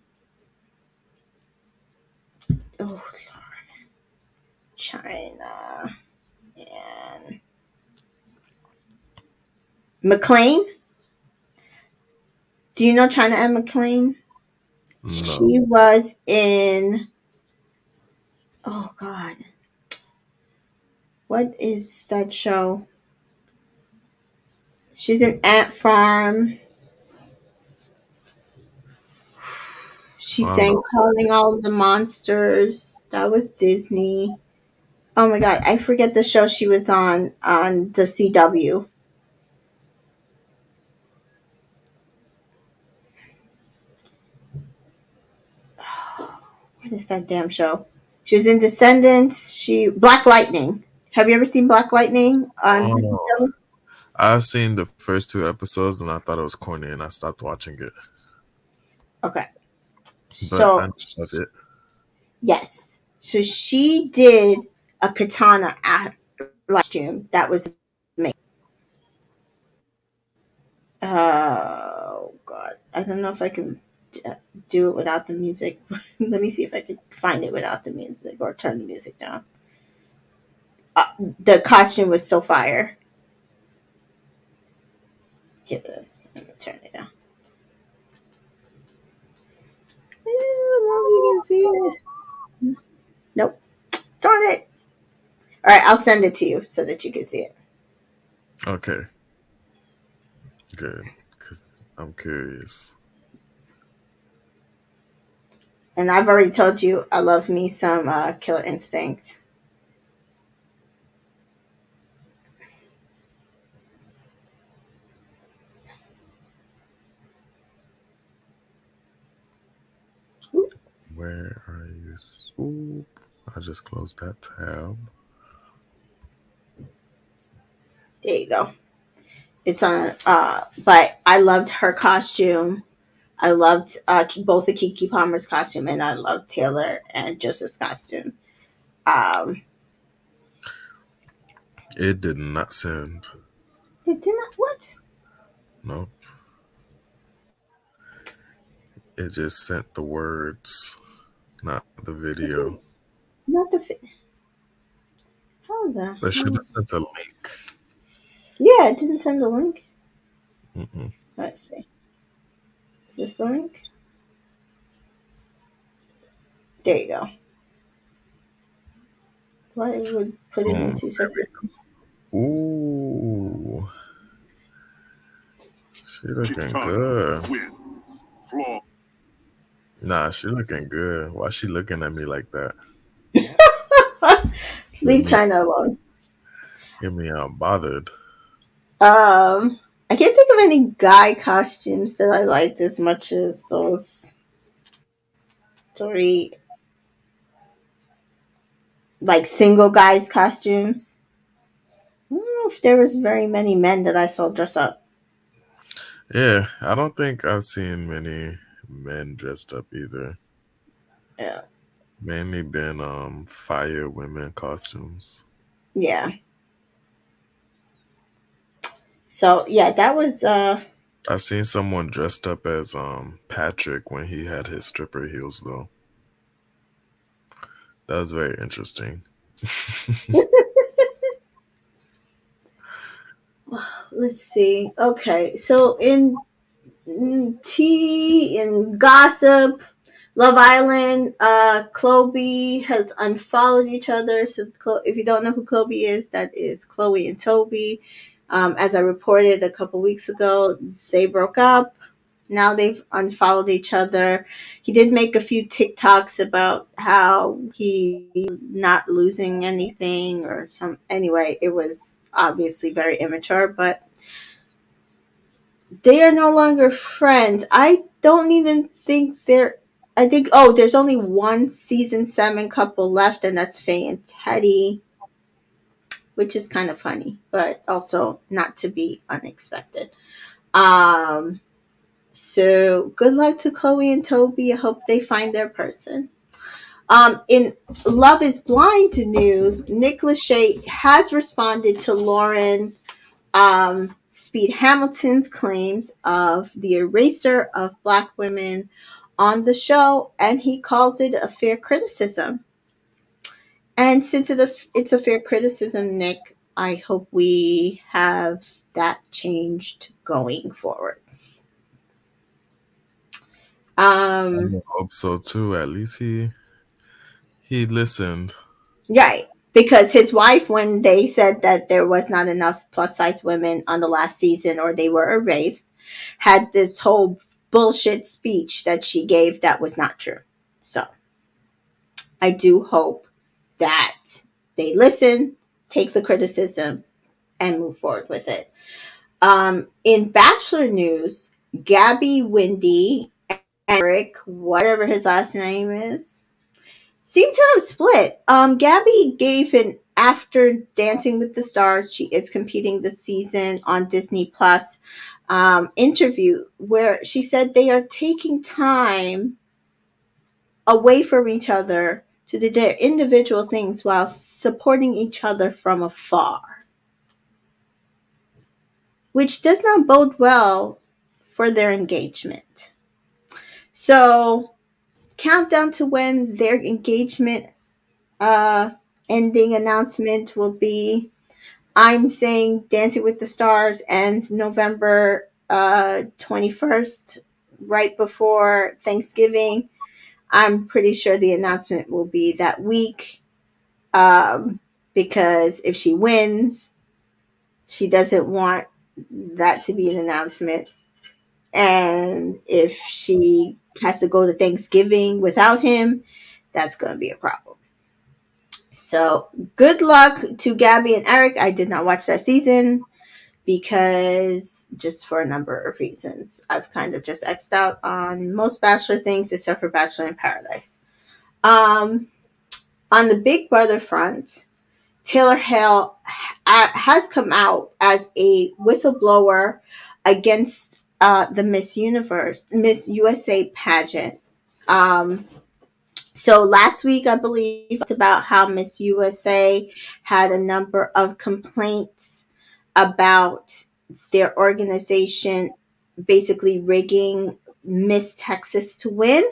Oh, China and McLean. Do you know China and McLean? She No. was in. Oh God, what is that show? She's in Ant Farm. She I don't sang know. "Calling All the Monsters." That was Disney. Oh my God, I forget the show she was on the CW. What is that damn show? She was in Descendants. She Black Lightning. Have you ever seen Black Lightning on the Oh, CW? I've seen the first two episodes and I thought it was corny and I stopped watching it. Okay, But I so know of it. yes, so she did a katana costume that was made. Oh God, I don't know if I can do it without the music. Let me see if I can find it without the music or turn the music down. The costume was so fire. Here it is. Let me turn it down. I don't know if you can see it. Nope. Darn it. All right, I'll send it to you so that you can see it. Okay, good. Because I'm curious. And I've already told you I love me some Killer Instinct. Oop, Where are you? Oop. I just closed that tab. there you go. It's on. But I loved her costume. I loved both the Kiki Palmer's costume, and I loved Taylor and Joseph's costume. Um, It did not send. it did not what? Nope. It just sent the words, not the It video. didn't, not the how the They should hell? have sent a link. Yeah, it didn't send the link. Mm-mm. Let's see. Is this the link? There you go. Why it would put it in Boom. two separate? Ooh. She looking good. Nah, she looking good. Why she looking at me like that? Get Leave me, China alone. get me bothered. I can't think of any guy costumes that I liked as much as those three, like single guys costumes. I don't know if there was very many men that I saw dress up. Yeah, I don't think I've seen many men dressed up either. Yeah, Mainly been fire women costumes. yeah. So yeah, that was I've seen someone dressed up as Patrick when he had his stripper heels though. That was very interesting. let's see. Okay, so in tea and gossip, Love Island, Chloe has unfollowed each other. So if you don't know who Chloe is, that is Chloe and Toby. As I reported a couple weeks ago, they broke up. Now they've unfollowed each other. He did make a few TikToks about how he's not losing anything or some. Anyway, it was obviously very immature, but they are no longer friends. I don't even think they're. I think there's only one season 7 couple left, and that's Faye and Teddy, which is kind of funny, but also not to be unexpected. Um, so good luck to Chloe and Toby. I hope they find their person. In Love Is Blind news, Nick Lachey has responded to Lauren Speed Hamilton's claims of the eraser of Black women on the show, and he calls it a fair criticism. And since it's a fair criticism, Nick, I hope we have that changed going forward. Um, I hope so too. At least he listened. right. Because his wife, when they said that there was not enough plus size women on the last season or they were erased, had this whole bullshit speech that she gave that was not true. So I do hope that they listen, take the criticism, and move forward with it. In Bachelor news, Gabby, Wendy, and Eric, whatever his last name is, seem to have split. Gabby gave an after Dancing with the Stars, she is competing this season on Disney Plus interview where she said they are taking time away from each other to do their individual things while supporting each other from afar, which does not bode well for their engagement. So, countdown to when their engagement uh, ending announcement will be. I'm saying Dancing with the Stars ends November 21st, right before Thanksgiving. I'm pretty sure the announcement will be that week, because if she wins, she doesn't want that to be an announcement. And if she has to go to Thanksgiving without him, that's going to be a problem. So good luck to Gabby and Eric. I did not watch that season because just for a number of reasons. I've kind of just X'd out on most Bachelor things except for Bachelor in Paradise. Um, on the Big Brother front, Taylor Hale has come out as a whistleblower against the Miss USA pageant. Um, so last week, I believe, talked about how Miss USA had a number of complaints about their organization basically rigging Miss Texas to win.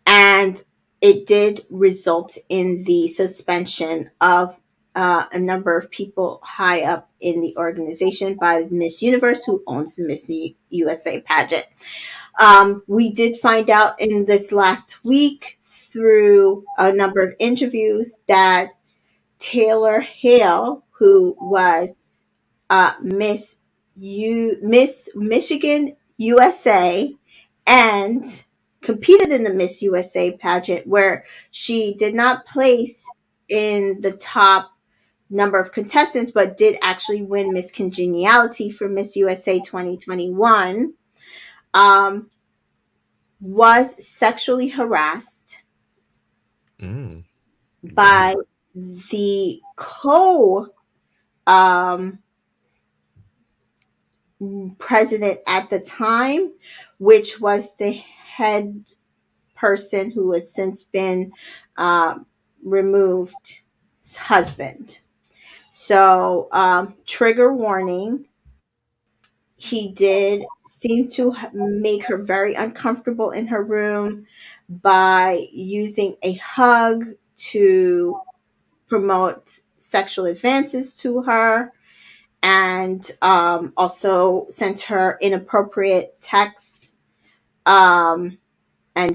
And it did result in the suspension of a number of people high up in the organization by Miss Universe, who owns the Miss USA pageant. We did find out in this last week through a number of interviews that Taylor Hale, who was Miss Michigan USA and competed in the Miss USA pageant, where she did not place in the top number of contestants, but did actually win Miss Congeniality for Miss USA 2021. Was sexually harassed Mm, by dang. the um, president at the time, which was the head person who has since been uh, removed, husband. So, trigger warning. He did seem to make her very uncomfortable in her room by using a hug to promote sexual advances to her, and also sent her inappropriate texts and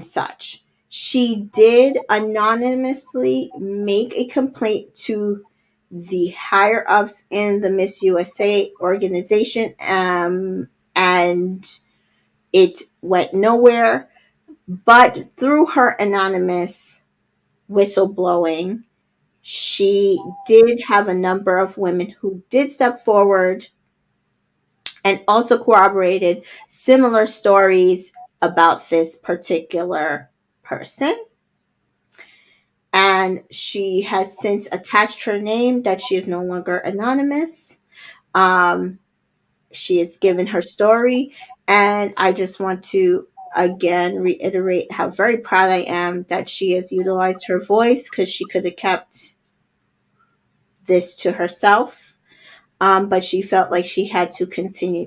such. She did anonymously make a complaint to the higher ups in the Miss USA organization, and it went nowhere. But through her anonymous whistleblowing, she did have a number of women who did step forward and also corroborated similar stories about this particular person. And she has since attached her name that she is no longer anonymous. Um, she has given her story, and I just want to again reiterate how very proud I am that she has utilized her voice, because she could have kept this to herself. but she felt like she had to continue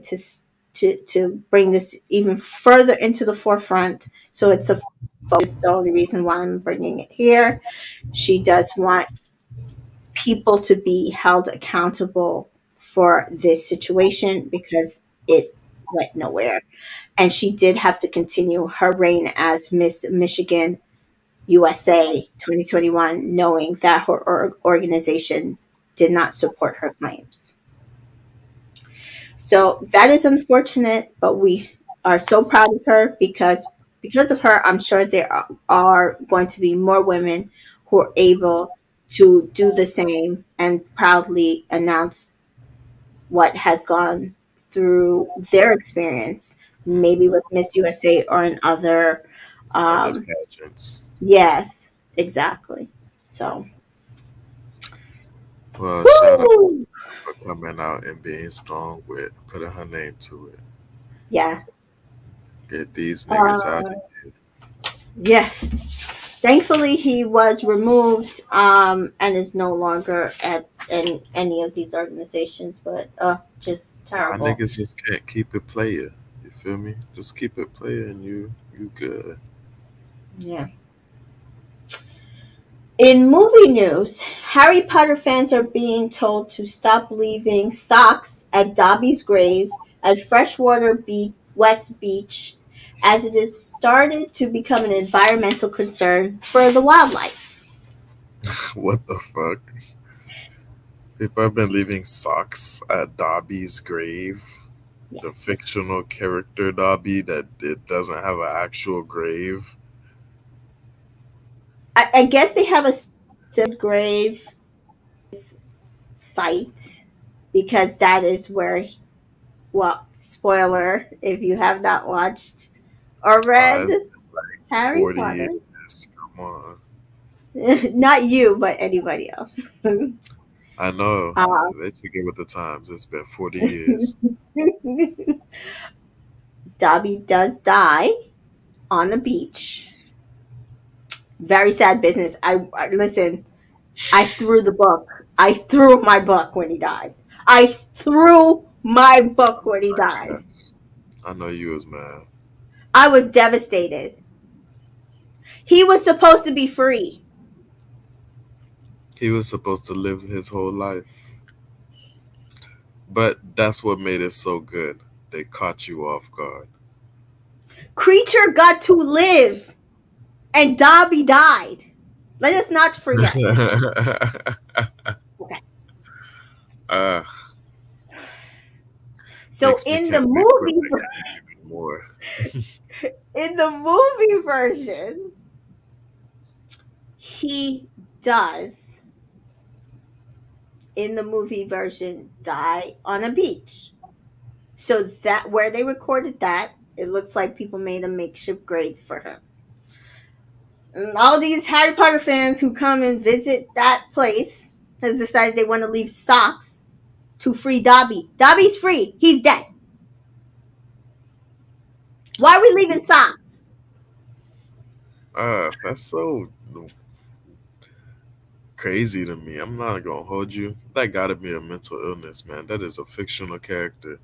to bring this even further into the forefront. So it's a focus. The only reason why I'm bringing it here. She does want people to be held accountable for this situation because it went nowhere. And she did have to continue her reign as Miss Michigan USA 2021, knowing that her organization did not support her claims. So that is unfortunate, but we are so proud of her because of her, I'm sure there are going to be more women who are able to do the same and proudly announce what has gone through their experience, maybe with Miss USA or in other. Other Um, pageants. yes, exactly. So, Well, shout out woo! for coming out and being strong with putting her name to it. Yeah. Get these niggas out Uh, of here. yeah. Thankfully, he was removed and is no longer at any of these organizations. But just Y'all terrible. niggas just can't keep it player. You feel me? Just keep it player and you good. Yeah. In movie news, Harry Potter fans are being told to stop leaving socks at Dobby's grave at Freshwater Beach, West Beach, as it has started to become an environmental concern for the wildlife. What the fuck? People have been leaving socks at Dobby's grave. The Yes. fictional character Dobby that it doesn't have an actual grave. I guess they have a separate grave site because that is where, well, spoiler if you have not watched or read It's Harry 40 Potter. years. Come on. Not you, but anybody else. I know. uh, They should get with the times. It's been 40 years. Dobby does die on a beach. Very sad business. I listen. I threw the book. I threw my book when he died. I threw my book when he Yeah, died. I know you was mad. I was devastated. He was supposed to be free. He was supposed to live his whole life. But that's what made it so good. They caught you off guard. Creature got to live, and Dobby died. Let us not forget. Okay. uh, So makes me can't wait for that game even more. in the movie version, he does in the movie version die on a beach. So that where they recorded that, it looks like people made a makeshift grave for him. And all these Harry Potter fans who come and visit that place has decided they want to leave socks to free Dobby. Dobby's free. He's dead. Why are we leaving socks? That's so crazy to me. I'm not gonna hold you. That gotta be a mental illness, man. That is a fictional character.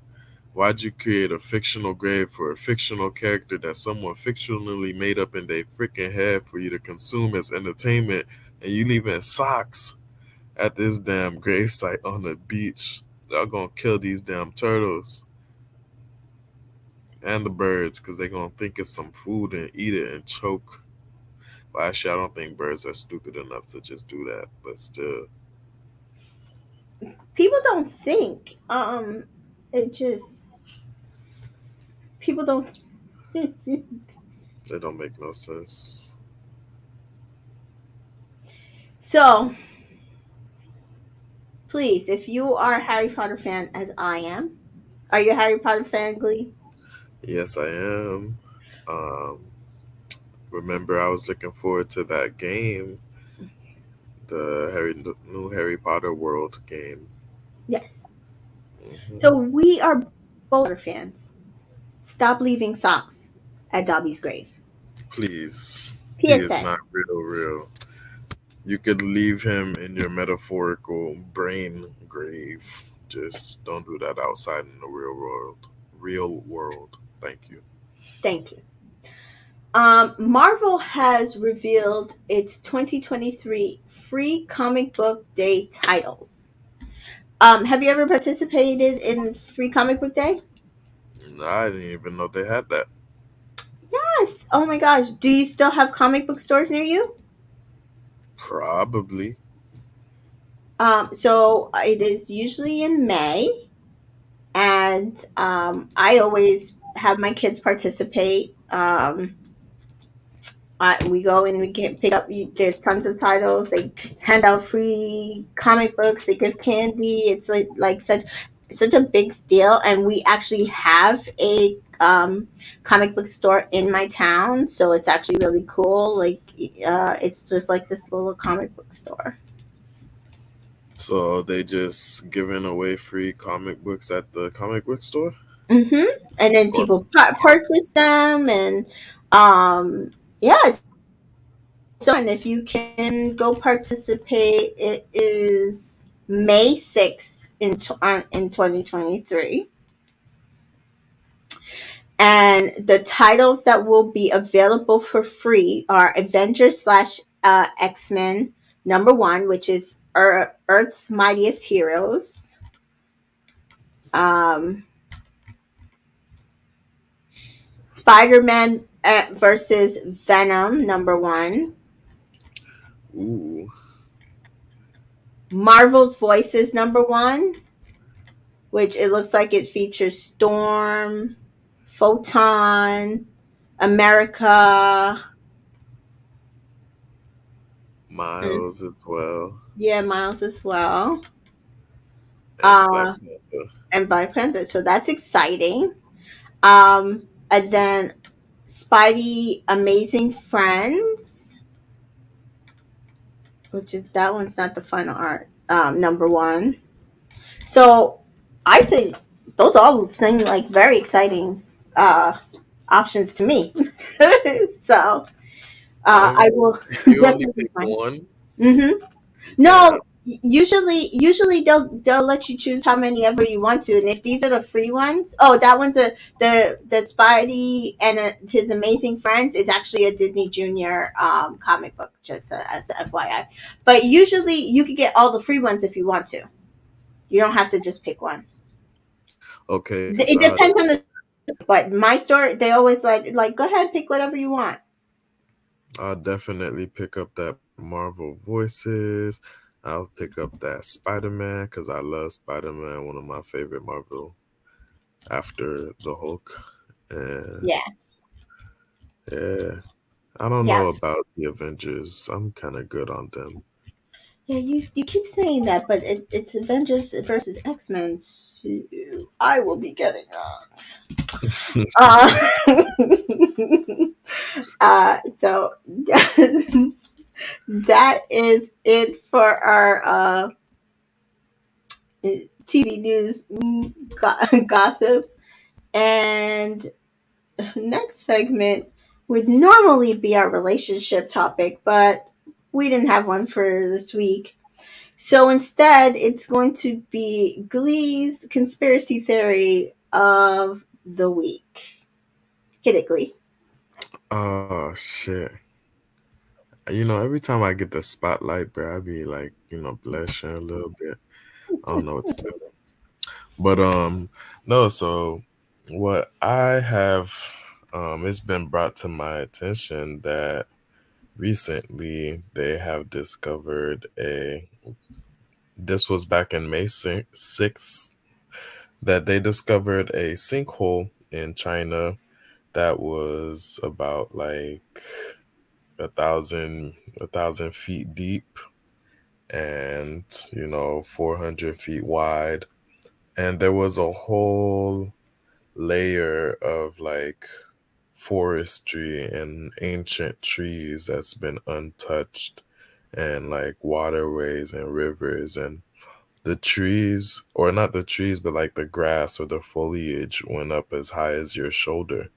Why'd you create a fictional grave for a fictional character that someone fictionally made up in their freaking head for you to consume as entertainment, and you leaving socks at this damn gravesite on the beach? Y'all gonna kill these damn turtles and the birds because they gonna think it's some food and eat it and choke. Well, actually, I don't think birds are stupid enough to just do that, but still, People don't think. It just people don't. they don't make no sense. So please, if you are a Harry Potter fan, as I am, are you a Harry Potter fan, Glee? Yes, I am. Um, Remember, I was looking forward to that game, the new Harry Potter World game. Yes. Hmm. So we are both Potter fans. Stop leaving socks at Dobby's grave. Please, he is PSA. not real. You could leave him in your metaphorical brain grave. Just don't do that outside in the real world. Real world. Thank you. Thank you. Marvel has revealed its 2023 free comic book day titles. Have you ever participated in Free Comic Book Day? I didn't even know they had that. Yes. Oh my gosh. Do you still have comic book stores near you? Probably. So it is usually in May, and I always have my kids participate. We go and we get pick up. There's tons of titles. They hand out free comic books. They give candy. It's like such a big deal. And we actually have a comic book store in my town, so it's actually really cool. Like it's just like this little comic book store. So they just giving away free comic books at the comic book store hmm And then for people Marvel. purchase them, and yeah, it's so fun. If you can go participate, it is May 6th in 2023. And the titles that will be available for free are Avengers slash X-Men #1, which is Earth's Mightiest Heroes. Um, Spider-Man versus Venom #1. Ooh, Marvel's Voices #1, which it looks like it features Storm, Photon, America, and Miles as well, yeah, Miles as well, and Black uh, Panther. and Black Panther. So that's exciting. And then Spidey Amazing Friends, which is that one's not the final art. #1. So I think those all seem like very exciting uh, options to me. So I I mean, will if you only definitely pick find. one, hmm you can't have. No, usually they'll let you choose how many ever you want to, and if these are the free ones, oh, that one's a the Spidey and his Amazing Friends is actually a Disney Junior comic book, just as a FYI. But usually you could get all the free ones if you want to. You don't have to just pick one. Okay, because It depends on the, but my store they always like go ahead pick whatever you want. I'll definitely pick up that Marvel Voices. I'll pick up that Spider Man because I love Spider Man, one of my favorite Marvel after the Hulk. And Yeah, yeah, I don't yeah, know about the Avengers. I'm kind of good on them. yeah. You keep saying that, but it's Avengers versus X-Men. So I will be getting that. Uh, so that is it for our TV news gossip. And next segment would normally be our relationship topic, but we didn't have one for this week. So instead, it's going to be Glee's conspiracy theory of the week. Hit it, Glee. Oh shit! Every time I get the spotlight, bro, I be like, blushing a little bit. I don't know what to do. But no. So what I have, it's been brought to my attention that recently they have discovered a. This was back in May 6th that they discovered a sinkhole in China that was about like a thousand feet deep and 400 feet wide, and there was a whole layer of like forestry and ancient trees that's been untouched, and like waterways and rivers, and the trees, or not the trees, but like the grass or the foliage went up as high as your shoulder.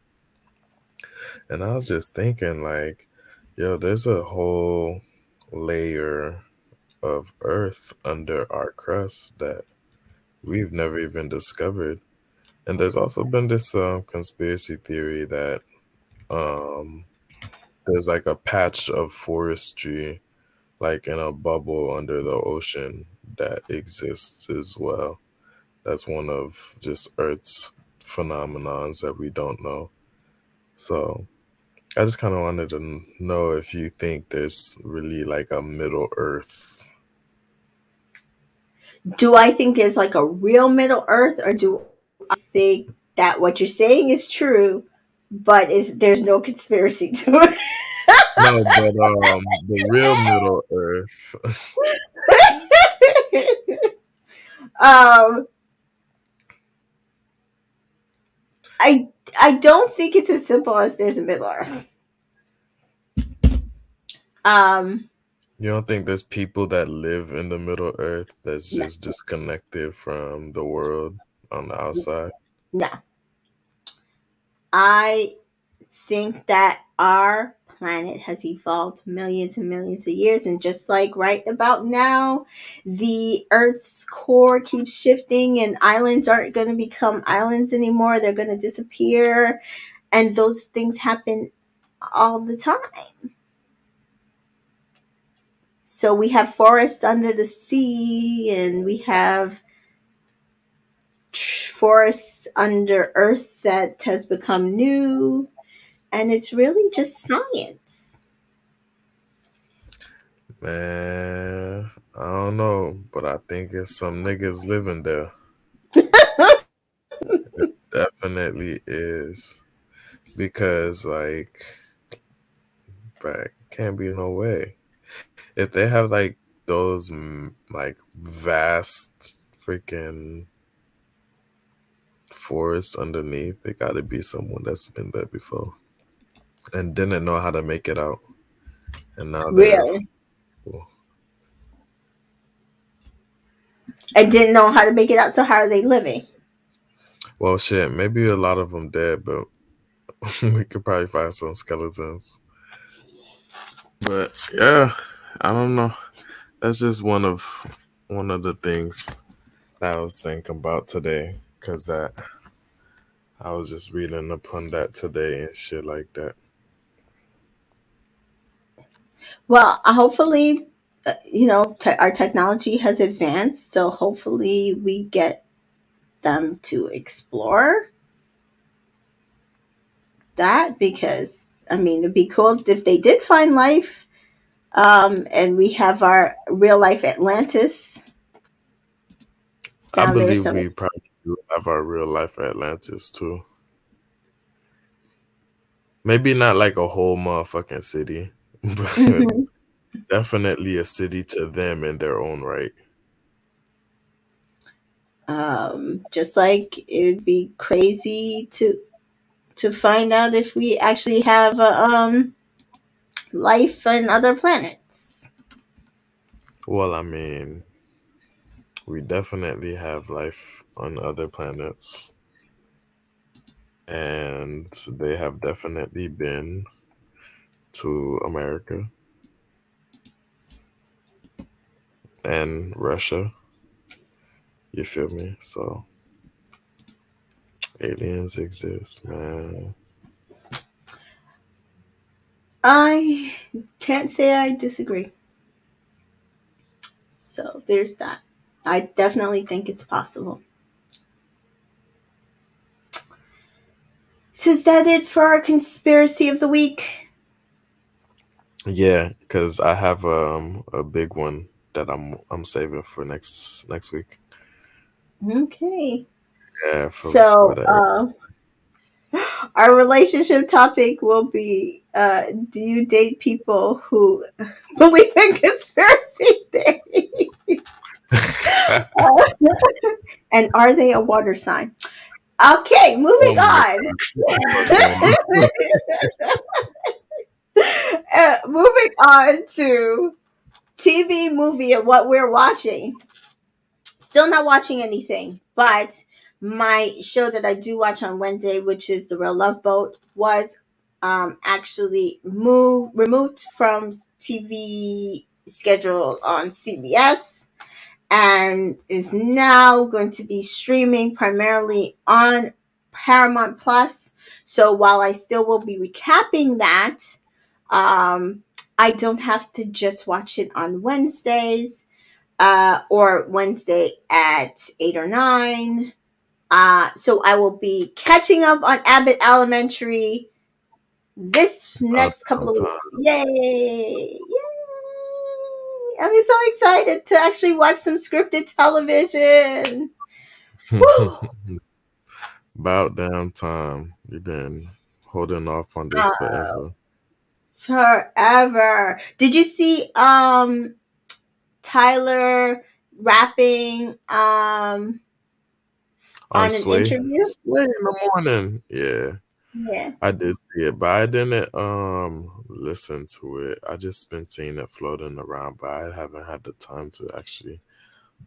And I was just thinking, like, yo, there's a whole layer of earth under our crust that we've never even discovered. And there's also been this conspiracy theory that um, there's like a patch of forestry, like in a bubble under the ocean, that exists as well. That's one of just Earth's phenomenons that we don't know. So I just kind of wanted to know if you think there's really like a Middle Earth. Do I think there's like a real Middle Earth, or do I think that what you're saying is true, but is there's no conspiracy to it? No, but the real Middle Earth. um, I I don't think it's as simple as there's a Middle Earth. Um, You don't think there's people that live in the Middle Earth that's no, just disconnected from the world on the outside? no. I think that our planet has evolved millions and millions of years, and just like right about now, the Earth's core keeps shifting, and islands aren't going to become islands anymore. They're going to disappear, and those things happen all the time. So we have forests under the sea, and we have forests under earth that has become new, and it's really just science. Man, I don't know, but I think it's some niggas living there. Definitely is. Because, like, but can't be no way. If they have, like, those, like, vast freaking forests underneath, it gotta be someone that's been there before and didn't know how to make it out. And now they're, Really. I didn't know how to make it out, so how are they living? well, shit, maybe a lot of them dead, but we could probably find some skeletons. But yeah, I don't know. That's just one of the things that I was thinking about today, because that I was just reading upon that today and shit like that. Well, hopefully, our technology has advanced, so hopefully we get them to explore that, because I mean, it'd be cool if they did find life, and we have our real life Atlantis I down there believe somewhere. we probably do have our real life Atlantis too. Maybe not like a whole motherfucking city, but Mhm. definitely a city to them in their own right. Just like it would be crazy to find out if we actually have life on other planets. Well, I mean, we definitely have life on other planets, and they have definitely been to America and Russia. You feel me? So aliens exist, man. I can't say I disagree. So there's that. I definitely think it's possible. So is that it for our conspiracy of the week? Yeah, because I have a big one that I'm saving for next week. Okay. Yeah, for So the our relationship topic will be, do you date people who believe in conspiracy theory? And are they a water sign? Okay, moving oh my on. what's going on? Moving on to TV, movie, and what we're watching. Still not watching anything, but my show that I do watch on Wednesday, which is The Real Love Boat, was actually removed from TV schedule on CBS, and is now going to be streaming primarily on Paramount Plus. So while I still will be recapping that, um, I don't have to just watch it on Wednesdays or Wednesday at 8 or 9. So I will be catching up on Abbott Elementary this About next couple damn of time. weeks. Yay! Yay! I'm so excited to actually watch some scripted television. Woo! About damn time. You've been holding off on this Uh, forever. Forever. Did you see Tyler rapping On on an Sway, interview? Sway in the morning. Yeah, Yeah. I did see it, but I didn't listen to it. I just been seeing it floating around, but I haven't had the time to actually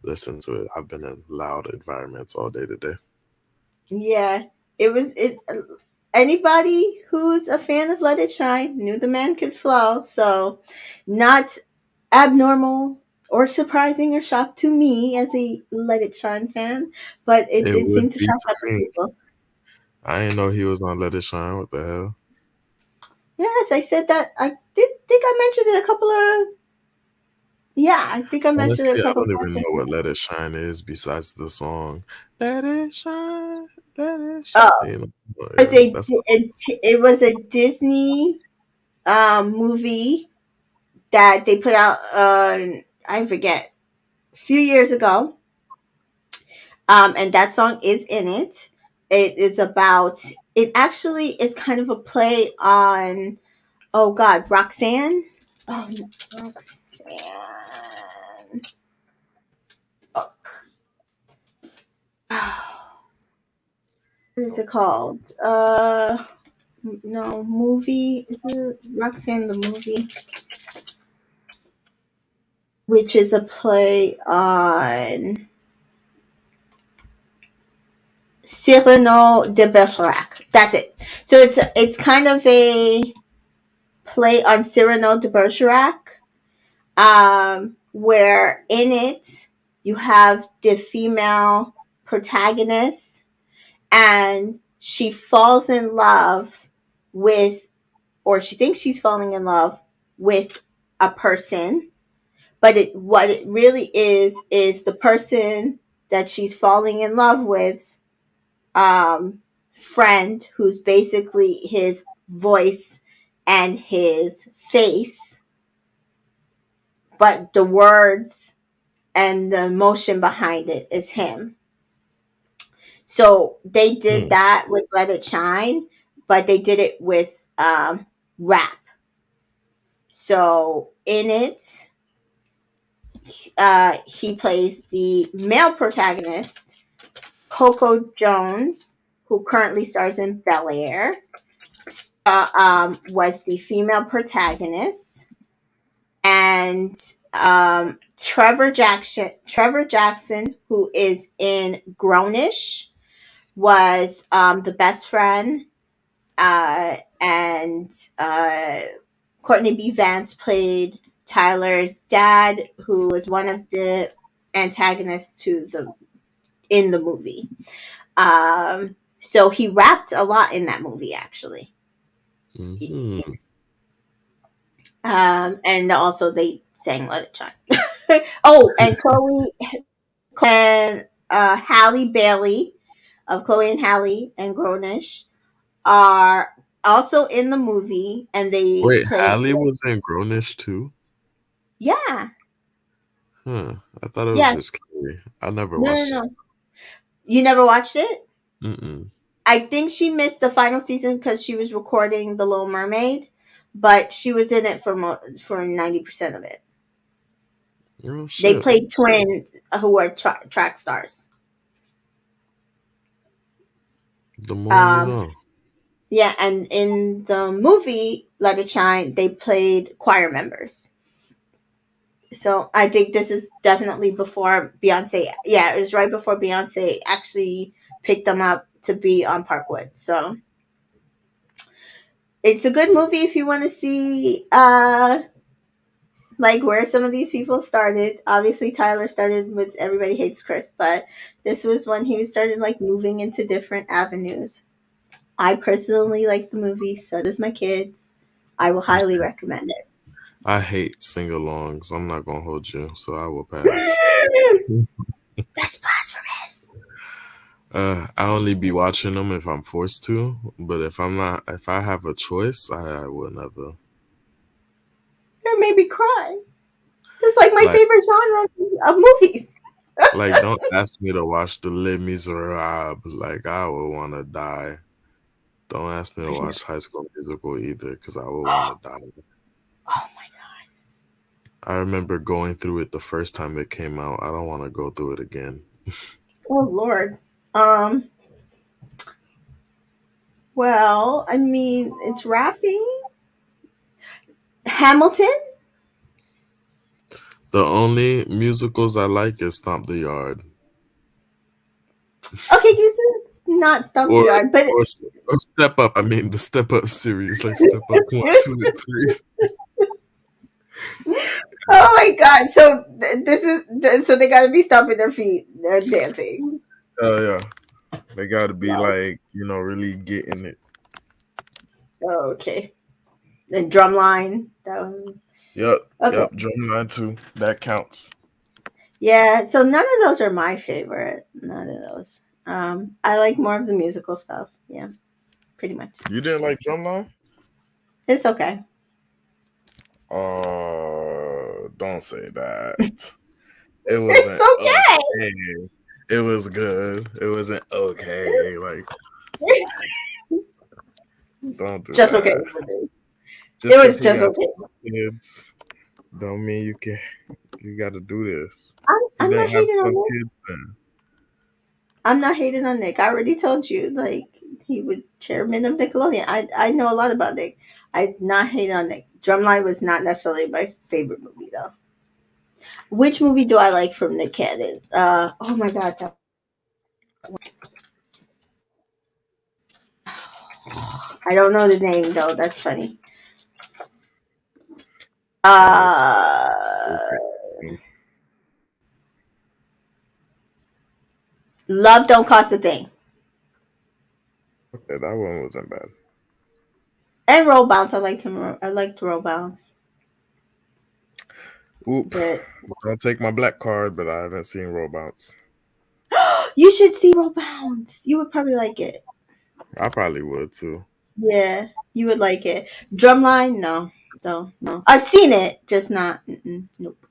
listen to it. I've been in loud environments all day today. Yeah. It was it anybody who's a fan of Let It Shine knew the man could flow. So not abnormal or surprising or shock to me as a Let It Shine fan, but it It did would seem to be shock to other me. people. I didn't know he was on Let It Shine. What the hell? Yes, I said that. I did think I mentioned it a couple of. Yeah, I think I mentioned it a Honestly, I couple of don't even know podcasts what ago. Let It Shine is besides the song Let It Shine, Let It Shine. Oh, You know, but it was yeah, that's it was a Disney movie that they put out. I forget a few years ago. And that song is in it. It is about. It actually is kind of a play on. Oh God, Roxanne. Oh, Roxanne. Oh, what is it called? No, movie. Is it Roxanne the movie? Which is a play on Cyrano de Bergerac. That's it. So it's kind of a play on Cyrano de Bergerac, where in it you have the female protagonist, and she falls in love with, or she thinks she's falling in love with a person, but what it really is the person that she's falling in love with, um, friend, who's basically his voice and his face, but the words and the emotion behind it is him. So they did hmm. that with Let It Shine, but they did it with rap. So in it, he plays the male protagonist, Coco Jones, who currently stars in Bel Air, was the female protagonist, and Trevor Jackson, who is in Grownish, was the best friend, and Courtney B. Vance played Tyler's dad, who was one of the antagonists to the in the movie. So he rapped a lot in that movie, actually. Hmm. And also they sang "Let It Shine." Oh, and Chloe and Halle Bailey of Chloe and Halle and Grownish are also in the movie, and they Wait, played. Hallie was in Grownish too? Yeah, Huh. I thought it was yeah. just Kelly. I never No, no, watched it. no. You never watched it? Mm-mm. I think she missed the final season because she was recording The Little Mermaid, but she was in it for 90% of it. Oh They shit. played twins who were track stars. The more you Um, know. yeah, and in the movie Let It Shine, they played choir members. So I think this is definitely before Beyonce. Yeah, it was right before Beyonce actually picked them up to be on Parkwood. So it's a good movie if you want to see like where some of these people started. Obviously, Tyler started with Everybody Hates Chris, but this was when he started like moving into different avenues. I personally like the movie, so does my kids. I will highly recommend I hate sing-alongs. I'm not gonna hold you, so I will pass. it. That's blasphemous. I only be watching them if I'm forced to, but if I have a choice, I will never. It made me cry. That's like my Like, favorite genre of movies. don't ask me to watch the Les Miserables. Like, I would want to die. Don't ask me to watch High School Musical either, because I would want to die. Oh my I remember going through it the first time it came out. I don't want to go through it again. Oh Lord. Um. Well, I mean, it's rapping. Hamilton. The only musicals I like is Stomp the Yard, Okay, it's not Stump the or Yard, but or, or Step Up. I mean, the Step Up series, like Step Up 1, 2, and 3. oh my God! So this is so they got to be stomping their feet. They're dancing. Oh yeah, they got to be Wow. like really getting it. Oh, okay. The drum line. That one. Yep, Okay. yep. Drumline too. That counts. Yeah. So none of those are my favorite. None of those. I like more of the musical stuff. Yeah, pretty much. You didn't like Drumline? It's okay. Don't say that. It It's wasn't okay. okay. It was good. It wasn't okay. Like, don't do Just okay. that. It Just because was he just got okay. kids, don't mean you can. You got to do this. He I'm not didn't have hating on some Nick. kids then. I'm not hating on Nick. I already told you, like he was chairman of Nickelodeon. I know a lot about Nick. I not hate on Nick. Drumline was not necessarily my favorite movie though. Which movie do I like from Nick Cannon? Oh my God, I don't know the name though. That's funny. That was Uh, okay. Love don't cost a thing. Okay, that one wasn't bad. And Roll Bounce. I liked him. I liked Roll Bounce, Oop. but Don't take my black card, but I haven't seen Robots. you should see Roll Bounce. You would probably like it. I probably would too. Yeah, you would like it. Drumline, no, though, no. I've seen it, just not. Nope,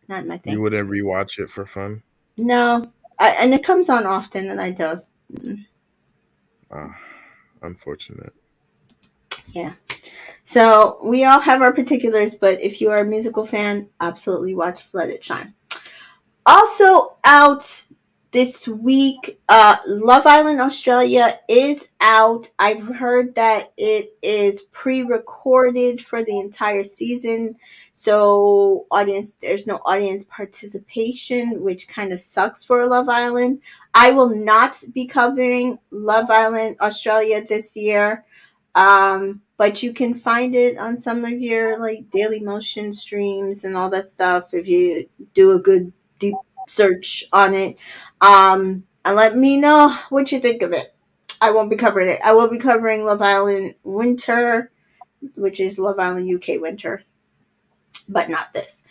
not my You thing. wouldn't rewatch it for fun? No, and it comes on often, and I just Ah, unfortunate. yeah. So we all have our particulars, but if you are a musical fan, absolutely watch Let It Shine. Also out this week, Love Island Australia is out. I've heard that it is pre-recorded for the entire season, so there's no audience participation, which kind of sucks for Love Island. I will not be covering Love Island Australia this year. But you can find it on some of your like Daily Motion streams and all that stuff if you do a good deep search on it. And let me know what you think of it. I won't be covering it. I will be covering Love Island Winter, which is Love Island UK Winter, but not this.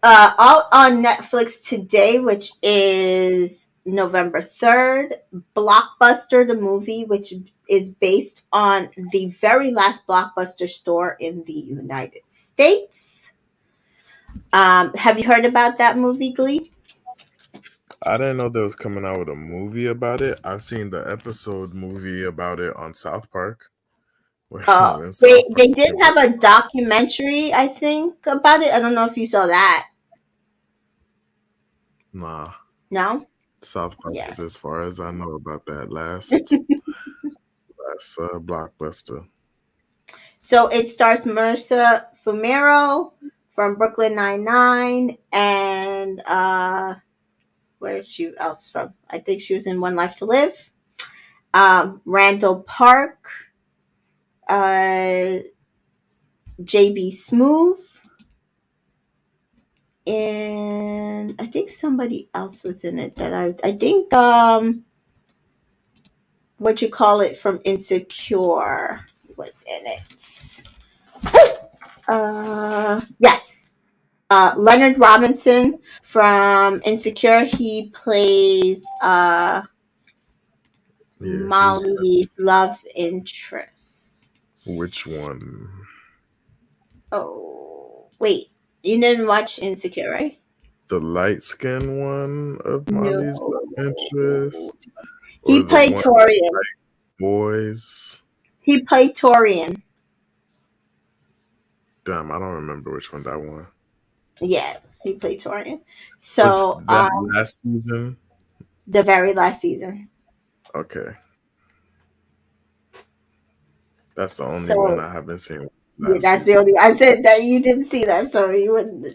Out on Netflix today, which is November 3rd, Blockbuster, the movie, which is based on the very last Blockbuster store in the United States. Have you heard about that movie, Glee? I didn't know they was coming out with a movie about it. I've seen the episode movie about it on South Park. When They South Park they did came have out. a documentary, I think, about it. I don't know if you saw that. Nah, No? South Park Yeah. is as far as I know about that last blockbuster. So it stars Marissa Fumero from Brooklyn Nine-Nine and where's she else from? I think she was in One Life to Live. Randall Park, uh, JB Smooth, and I think somebody else was in it that I think what you call it from Insecure was in it. Yes. Leonard Robinson from Insecure. He plays Yeah, who's that? Molly's love interest. Which one? Oh, wait. You didn't watch Insecure, right? The light skinned one of Molly's love No. interest, or He the played one Torian. boys? He played Torian. Damn, I don't remember which one that one Yeah, he played Torian. was. So, That last season. the very last season. Okay, that's the only one So, I haven't seen. yeah, Last that's the season. only. I said that you didn't see that, so you wouldn't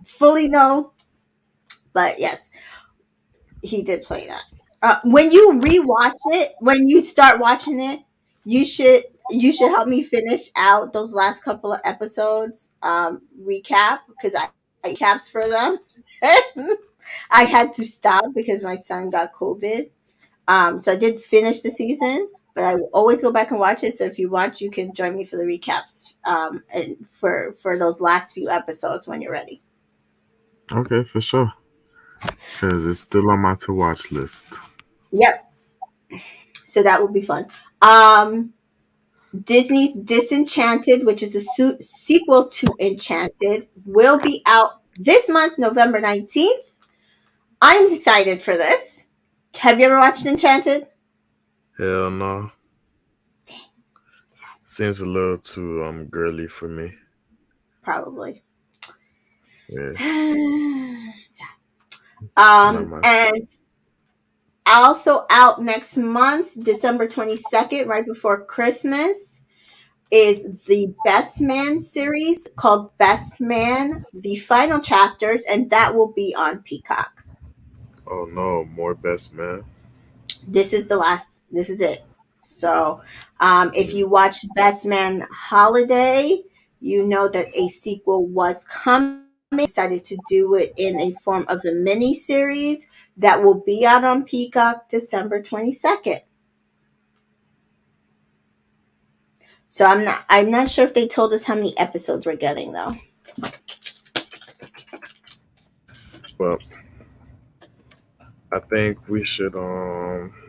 fully know. But yes, he did play that. When you rewatch it, when you start watching it, you should you should help me finish out those last couple of episodes. Recap because I recaps for them. I had to stop because my son got COVID. So I did finish the season, but I will always go back and watch it. So if you want, you can join me for the recaps. And for those last few episodes when you're ready. Okay, for sure. Because it's still on my to watch list. Yep. So that will be fun. Um, Disney's Disenchanted, which is the sequel to Enchanted, will be out this month, November 19th. I'm excited for this. Have you ever watched Enchanted? Hell no. Seems a little too girly for me. Probably. Yeah, not my. And also out next month, December 22nd, right before Christmas, is the Best Man series called Best Man, the final chapters, and that will be on Peacock. Oh no, more best man. This is the last, this is it. So, if Mm. you watched Best Man Holiday, you know that a sequel was coming. Decided to do it in a form of a mini series that will be out on Peacock December 22nd. So I'm not sure if they told us how many episodes we're getting though. Well, I think we should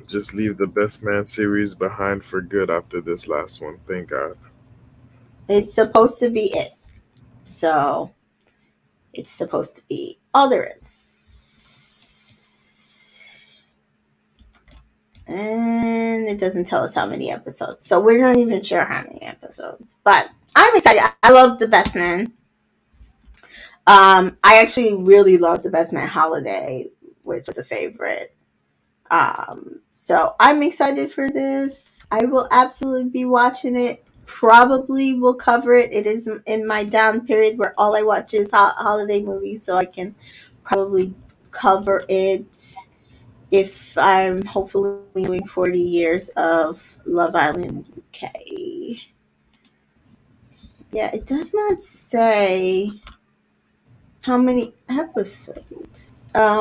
just leave the best man series behind for good after this last one. Thank God. It's supposed to be it. So it's supposed to be all there is. And it doesn't tell us how many episodes. So we're not even sure how many episodes. But I'm excited. I love The Best Man. I actually really love The Best Man Holiday, which was a favorite. So I'm excited for this. I will absolutely be watching it. Probably will cover it. It is in my down period where all I watch is holiday movies, so I can probably cover it if I'm hopefully doing 40 years of Love Island UK. Yeah, it does not say how many episodes.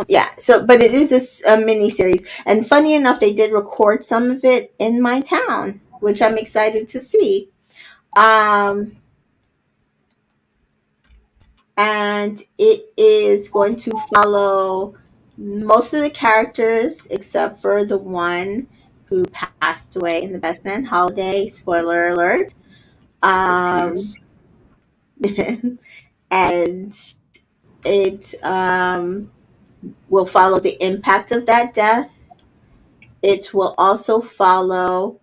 Yeah, so but it is a mini series, and funny enough, they did record some of it in my town, which I'm excited to see. Um, and it is going to follow most of the characters except for the one who passed away in the Best Man Holiday. Spoiler alert. Oh Um, please. and it will follow the impact of that death. It will also follow.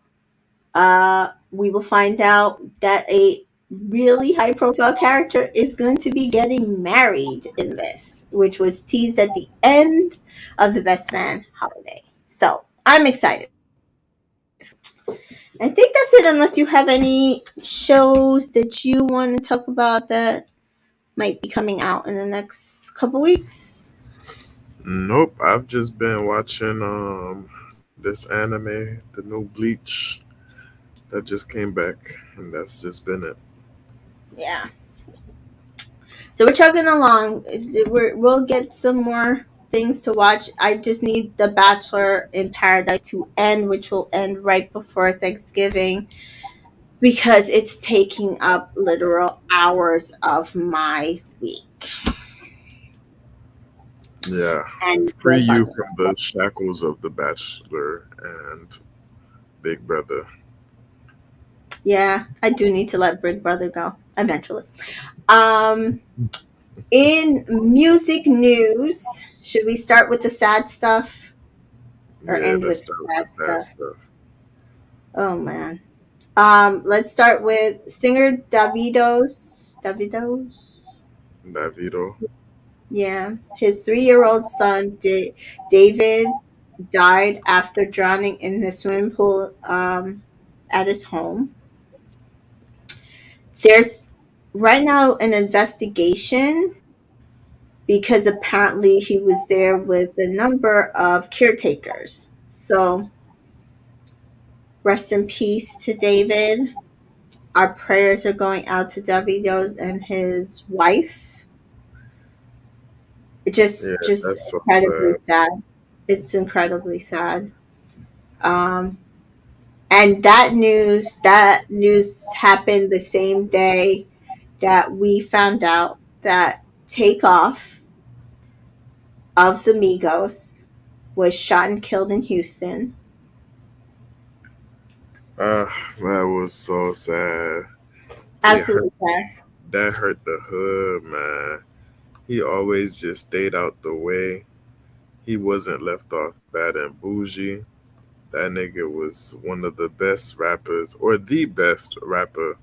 We will find out that a really high profile character is going to be getting married in this, which was teased at the end of the Best Man Holiday. So I'm excited. I think that's it, unless you have any shows that you want to talk about that might be coming out in the next couple weeks. Nope. I've just been watching this anime, the new Bleach that just came back, and that's just been it. Yeah. So we're chugging along. We'll get some more things to watch. I just need The Bachelor in Paradise to end, which will end right before Thanksgiving, because it's taking up literal hours of my week. Yeah, And free Red you Button. from the shackles of The Bachelor and Big Brother. Yeah, I do need to let Big Brother go eventually. Um, in music news, should we start with the sad stuff or Yeah, end let's with start with the the sad sad stuff? stuff. Oh man. Let's start with singer Davidos. Davido. Yeah, his 3-year-old son David died after drowning in the swimming pool at his home. There's right now an investigation because apparently he was there with a number of caretakers. So rest in peace to David. Our prayers are going out to Davidos and his wife. It Yeah, just that's so incredibly sad. sad. It's incredibly sad. Um, and that news happened the same day that we found out that Takeoff of the Migos was shot and killed in Houston. Ah, that was so sad. It hurt. Absolutely sad. That hurt the hood, man. He always just stayed out the way. He wasn't left off bad and bougie. That nigga was one of the best rappers, or the best rapper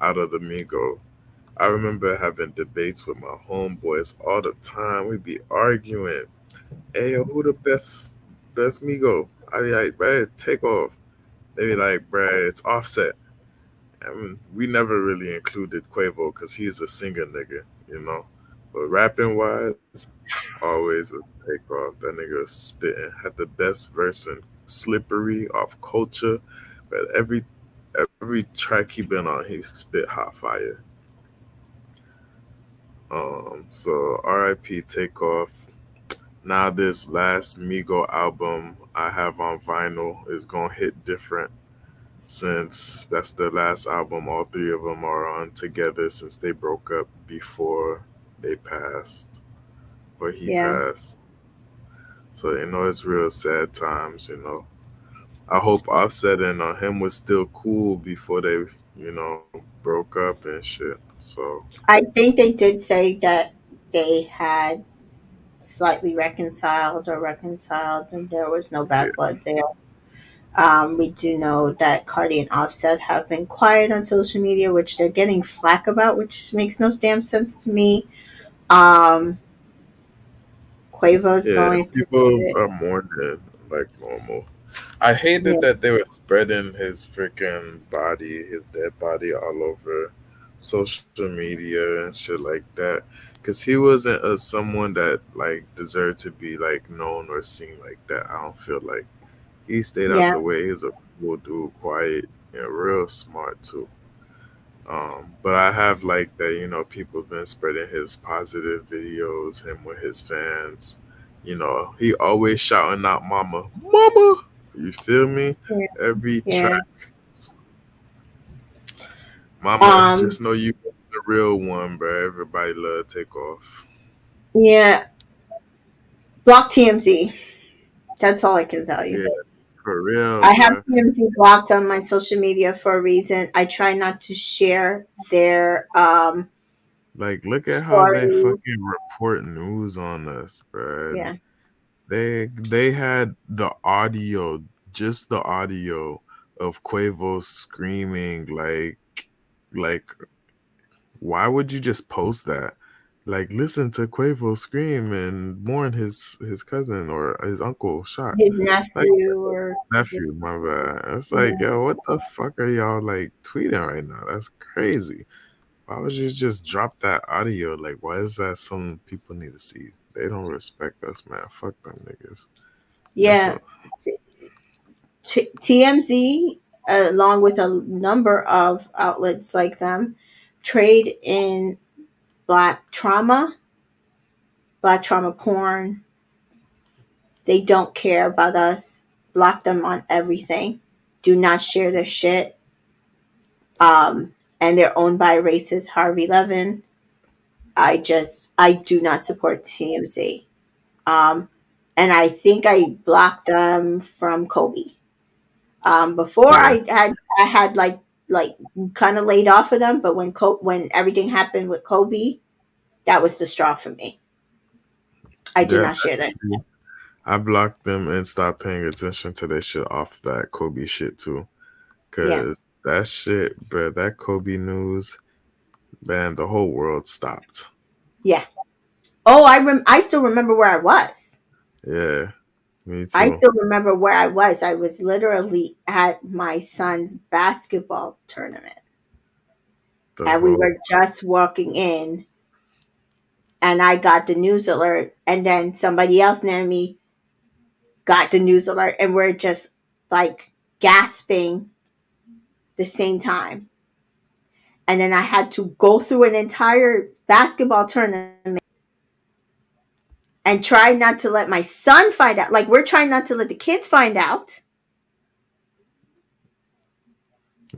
out of the Migo. I remember having debates with my homeboys all the time. We'd be arguing. Hey, yo, who the best Migo? I be like, bruh, take off. They be like, bruh, it's Offset. I mean, we never really included Quavo because he's a singer nigga, you know. But rapping wise, always with Takeoff. That nigga was spitting. Had the best verse in Slippery off Culture. But every track he been on, he spit hot fire. So R.I.P. Takeoff. Now this last Migo album I have on vinyl is gonna hit different since that's the last album all three of them are on together since they broke up before they passed or he Yeah. passed. So it's real sad times. I hope Offset and him was still cool before they broke up and shit. So I think they did say that they had slightly reconciled, and there was no yeah, bad blood there. We do know that Cardi and Offset have been quiet on social media, which they're getting flack about, which makes no damn sense to me. Um, Quavo's yeah, going through people it. are mourning like normal. I hated Yeah, that they were spreading his freaking body, his dead body, all over social media and shit like that. Cause he wasn't someone that like deserved to be like known or seen like that. I don't feel like he stayed out yeah, the way. He's a cool dude, quiet and real smart too. But I have like that, people have been spreading his positive videos, him with his fans. He always shouting out "Mama, Mama." You feel me? yeah, Every yeah. track, "Mama." Um, Just know you the real one, bro. Everybody love Takeoff. yeah. Block TMZ. That's all I can tell you. Yeah, for real, I have bro. TMZ blocked on my social media for a reason. I try not to share their Like, look at how they stories. fucking report news on us, bro. Yeah, They had the audio, just the audio of Quavo screaming like why would you just post that? Like listen to Quavo scream and mourn his cousin or his uncle shot. his Like nephew or nephew, his, my bad. It's like, yeah. yo, what the fuck are y'all like tweeting right now? That's crazy. Why would you just drop that audio? Like, why is that something people need to see? They don't respect us, man. Fuck them niggas. That's Yeah. what. TMZ, along with a number of outlets like them, trade in. black trauma, black trauma porn. They don't care about us. Block them on everything. Do not share their shit. And they're owned by racist Harvey Levin. I do not support TMZ. Um, and I think I blocked them from Kobe. Before Yeah, I had like kind of laid off of them, but when everything happened with Kobe, that was the straw for me. I do yeah. not share that. I blocked them and stopped paying attention to their shit off that Kobe shit too. Yeah, Cause that shit, bro, that Kobe news, man, the whole world stopped. yeah. Oh, I still remember where I was. Yeah, me I too. still remember where I was. I was literally at my son's basketball tournament, The and we whole were just walking in, and I got the news alert, and then somebody else near me got the news alert, and we're just like gasping the same time. And then I had to go through an entire basketball tournament and try not to let my son find out. Like, we're trying not to let the kids find out.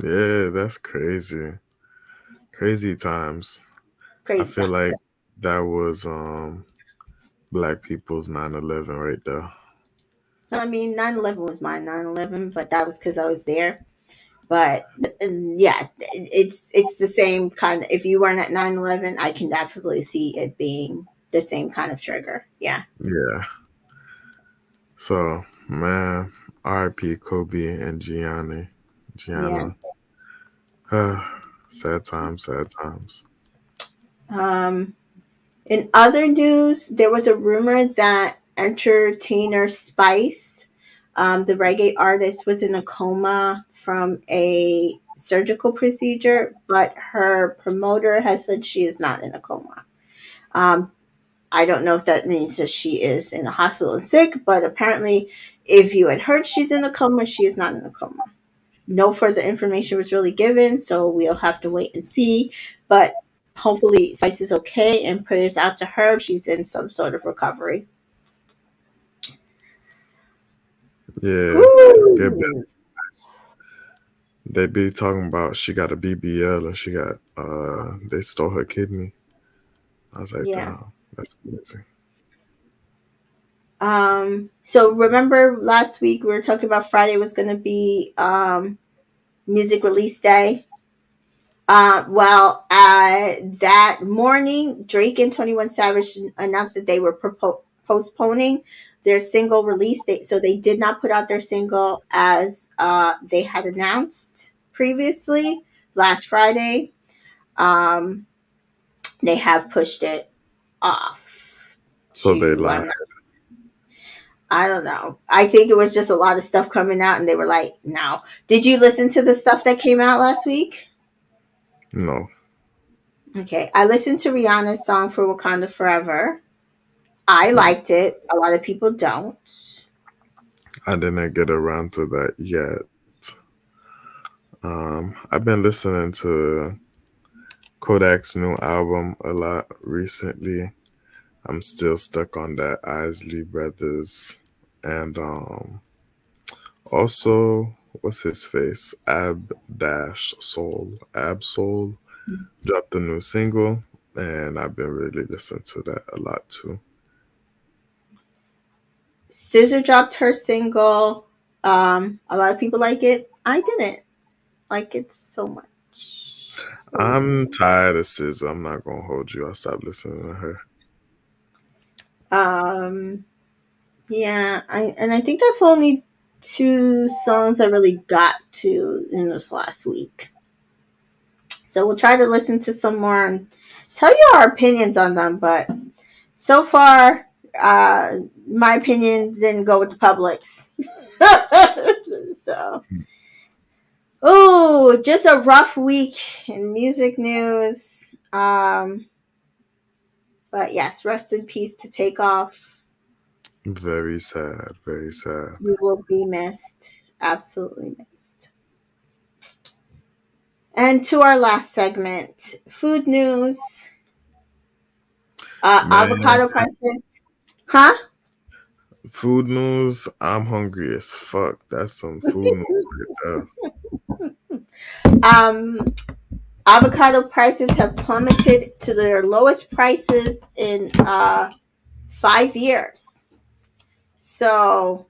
yeah, that's crazy. Crazy times. I Crazy feel time. like that was black people's 9/11 right there. I mean, 9/11 was my 9/11, but that was because I was there. But yeah, it's the same kind of, if you weren't at 9/11, I can absolutely see it being the same kind of trigger. Yeah. Yeah. So, man, R.I.P. Kobe and Yeah. Gianna. Sad times, sad times. Um, In other news, there was a rumor that entertainer Spice, the reggae artist, was in a coma from a surgical procedure, but her promoter has said she is not in a coma. Um, I don't know if that means that she is in a hospital and sick, but apparently, if you had heard she's in a coma, she is not in a coma. No further information was really given, so we'll have to wait and see. But hopefully, Spice is okay, and prayers out to her if she's in some sort of recovery. Yeah, get back. Whew. They be talking about she got a BBL and she got they stole her kidney. I was like, Yeah. damn, that's crazy. So remember last week we were talking about Friday was going to be music release day. That morning, Drake and 21 Savage announced that they were postponing their single release date. So they did not put out their single as they had announced previously last Friday. Um, they have pushed it off So they to, lied. I don't know. I think it was just a lot of stuff coming out, and they were like, no. Did you listen to the stuff that came out last week? No, Okay. I listened to Rihanna's song for Wakanda Forever. I liked it. A lot of people don't. I didn't get around to that yet. I've been listening to Kodak's new album a lot recently. I'm still stuck on that Isley Brothers and also what's his face? Ab Soul dropped a new single and I've been really listening to that a lot too. Scissor dropped her single. A lot of people like it. I didn't like it so much. So, I'm tired of SZA. I'm not gonna hold you. I stopped listening to her. um, yeah, I think that's only two songs I really got to in this last week. So we'll try to listen to some more and tell you our opinions on them. But so far, my opinion didn't go with the public's. So, oh, just a rough week in music news. But yes, rest in peace to Take Off. Very sad. Very sad. You will be missed. Absolutely missed. And to our last segment, food news. Man, Avocado prices, huh? food news. I'm hungry as fuck. That's some food news right there. Um, Avocado prices have plummeted to their lowest prices in 5 years. So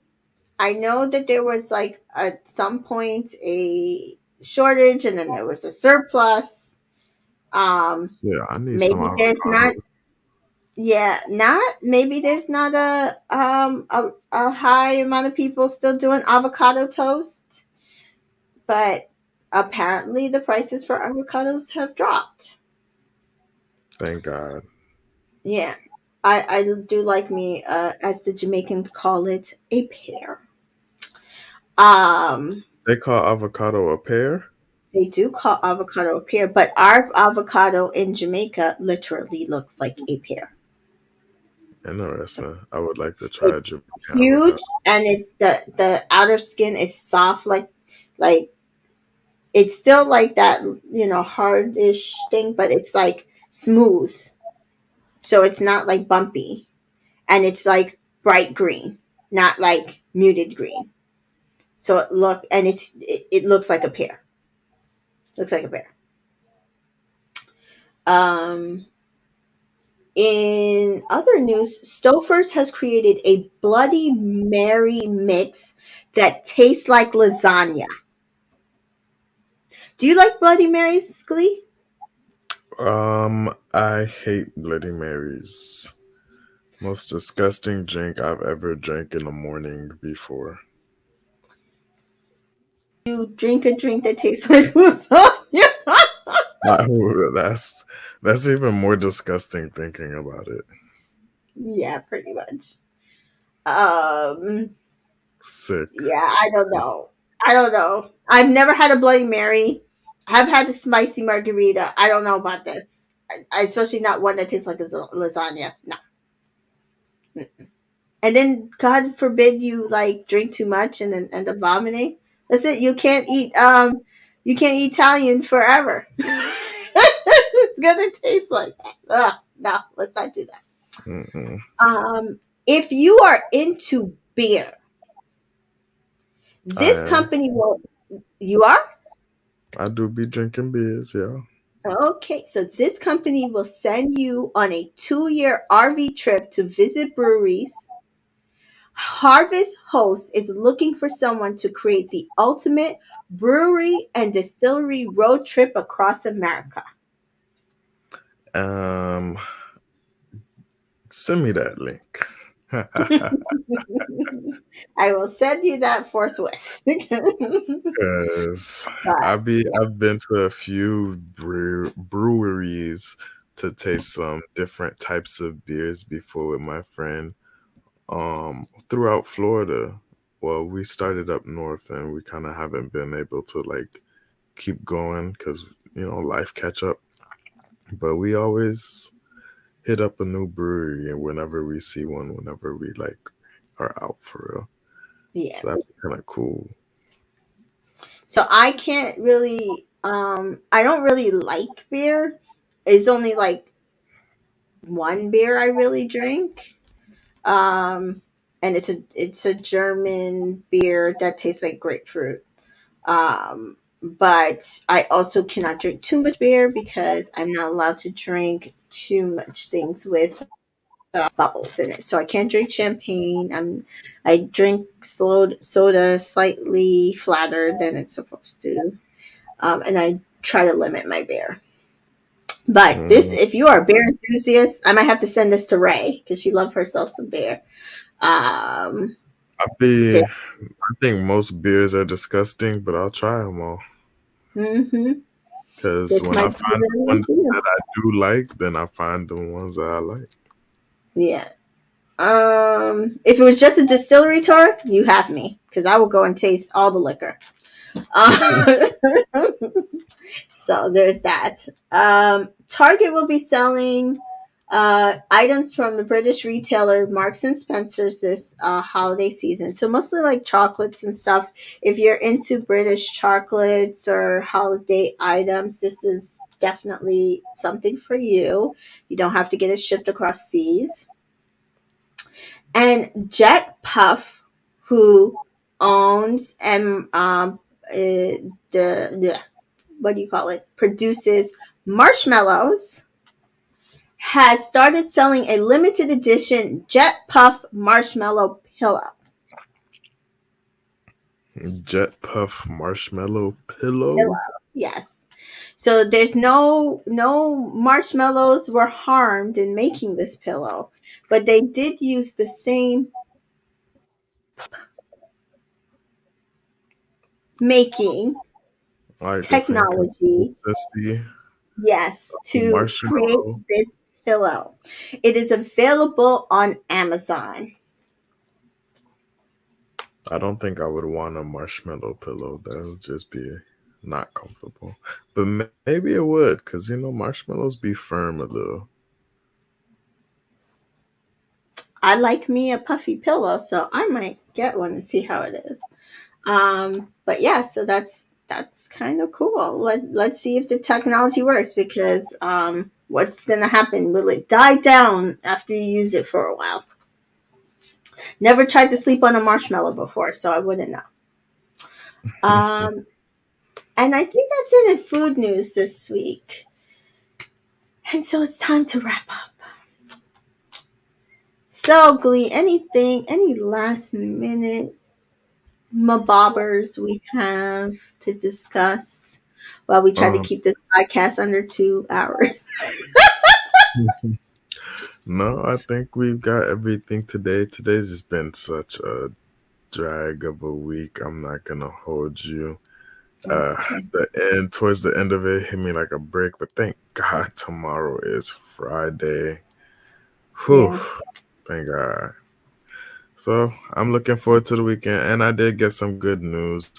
I know that there was like at some point a shortage, and then there was a surplus. Um, Yeah, I need some maybe there's not. avocados. Yeah, not maybe there's not a high amount of people still doing avocado toast, but apparently the prices for avocados have dropped. Thank God. Yeah. I do like me, as the Jamaicans call it, a pear. Um, They call avocado a pear. they do call avocado a pear, but our avocado in Jamaica literally looks like a pear. Interesting. I would like to try It's Jamaican avocado. huge, and the outer skin is soft, like it's still like that, hardish thing, but it's like smooth, so it's not like bumpy, and it's like bright green, not like muted green. So it looks like a pear. Looks like a pear. Um, in other news, Stouffer's has created a Bloody Mary mix that tastes like lasagna. Do you like Bloody Marys, Glee? I hate Bloody Marys. Most disgusting drink I've ever drank in the morning before. You drink a drink that tastes like lasagna? That's even more disgusting thinking about it. Yeah, pretty much. Um, Sick. yeah, I don't know. I don't know. I've never had a Bloody Mary. I've had the spicy margarita. I don't know about this. Especially not one that tastes like a lasagna. No. And then God forbid you like drink too much and then end up vomiting. That's it. You can't eat Italian forever. It's gonna taste like that. Ugh, no, let's not do that. Mm-mm. If you are into beer, I this am. company will. You are? I do be drinking beers, yeah. Okay, so this company will send you on a 2-year RV trip to visit breweries. Harvest Host is looking for someone to create the ultimate brewery and distillery road trip across America. Um, Send me that link. I will send you that forthwith. Cause But I've been to a few breweries to taste some different types of beers before with my friend. Throughout Florida. Well, we started up north and we kind of haven't been able to like keep going because life catch up. But we always hit up a new brewery and whenever we see one, whenever we like are out for real. yeah, So that's kind of cool. so I can't really. I don't really like beer. It's only like one beer I really drink. Um, and it's a German beer that tastes like grapefruit. But I also cannot drink too much beer because I'm not allowed to drink too much things with bubbles in it. So I can't drink champagne. I drink soda slightly flatter than it's supposed to, and I try to limit my beer. But this, Mm, if you are a beer enthusiast, I might have to send this to Ray because she loves herself some beer. Um, I think most beers are disgusting, but I'll try them all. hmm Because this when I might be find the the one ones for you. that I do like, then I find the ones that I like. Yeah. If it was just a distillery tour, you have me because I will go and taste all the liquor. Uh, so there's that. Target will be selling items from the British retailer Marks and Spencers this holiday season. So mostly like chocolates and stuff. If you're into British chocolates or holiday items, this is definitely something for you. You don't have to get it shipped across seas. And Jet Puff, who owns and the what do you call it? Produces marshmallows, has started selling a limited edition Jet Puff marshmallow pillow. Jet Puff Marshmallow Pillow, Pillow. yes. So there's no marshmallows were harmed in making this pillow, but they did use the same making Like the same technology, consistency yes, of to create marshmallow. this pillow. It is available on Amazon. I don't think I would want a marshmallow pillow. That would just be not comfortable. But maybe it would, because marshmallows be firm a little. I like me a puffy pillow, so I might get one and see how it is. But yeah, so that's kind of cool. Let's see if the technology works because what's gonna happen? Will it die down after you use it for a while? Never tried to sleep on a marshmallow before, so I wouldn't know. Um, and I think that's it in food news this week. And so it's time to wrap up. So, Glee, any last minute mabobbers we have to discuss while we try to um, keep this podcast under 2 hours? no, I think we've got everything today. Today's just been such a drag of a week. I'm not gonna hold you. I'm Uh, sorry. towards the end of it, hit me like a brick. But thank God tomorrow is Friday. Whew, Yeah. thank God. So I'm looking forward to the weekend, and I did get some good news,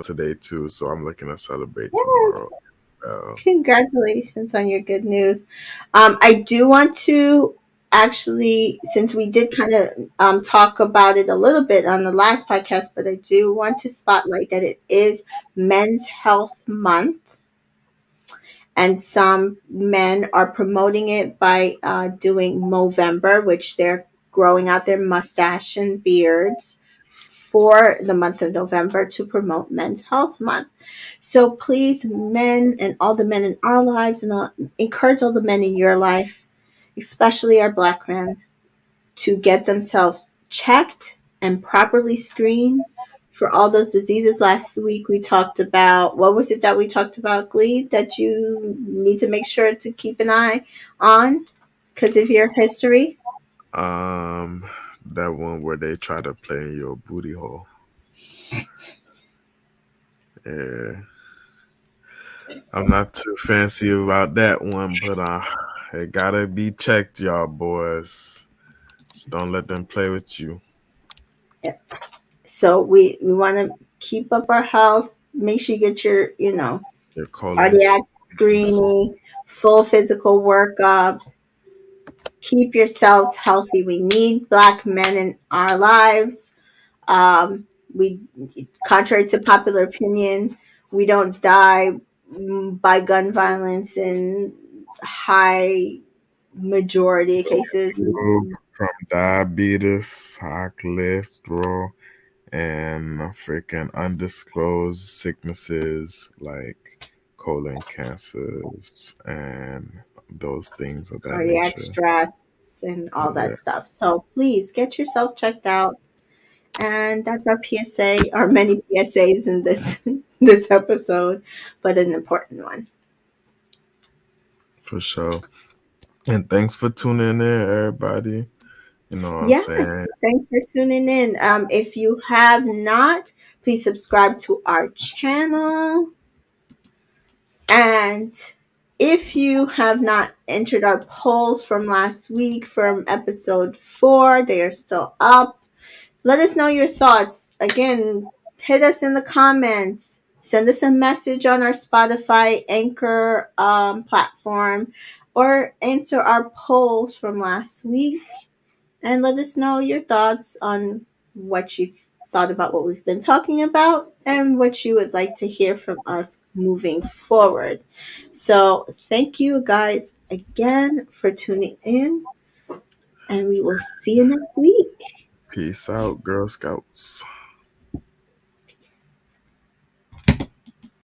today too. So I'm looking to celebrate tomorrow. Congratulations on your good news. I do want to actually, since we did kind of talk about it a little bit on the last podcast, but I do want to spotlight that it is Men's Health Month, and some men are promoting it by doing Movember, which they're growing out their mustache and beards for the month of November to promote Men's Health Month. So please, men and all the men in our lives, and encourage all the men in your life, especially our black men, to get themselves checked and properly screened for all those diseases. Last week we talked about, what was it that we talked about, Glee, that you need to make sure to keep an eye on because of your history? Um, that one where they try to play in your booty hole. Yeah, I'm not too fancy about that one, but it gotta be checked, y'all boys. Just don't let them play with you. So we want to keep up our health. Make sure you get your, Your colons. cardiac screening, full physical workups. Keep yourselves healthy. We need black men in our lives. We, contrary to popular opinion, we don't die by gun violence in high majority of cases. From diabetes, high cholesterol, and freaking undisclosed sicknesses like colon cancers and those things of that Cardiac nature. stress and all Yeah, that stuff. So please get yourself checked out. And that's our PSA, our many PSAs in this this episode, but an important one. for sure. And thanks for tuning in, everybody. You know what I'm Yes, saying? thanks for tuning in. If you have not, please subscribe to our channel. And if you have not entered our polls from last week from episode 4, they are still up. Let us know your thoughts. Again, hit us in the comments. Send us a message on our Spotify Anchor platform, or answer our polls from last week and let us know your thoughts on what you thought about what we've been talking about and what you would like to hear from us moving forward. So, thank you guys again for tuning in, and we will see you next week. Peace out, Girl Scouts.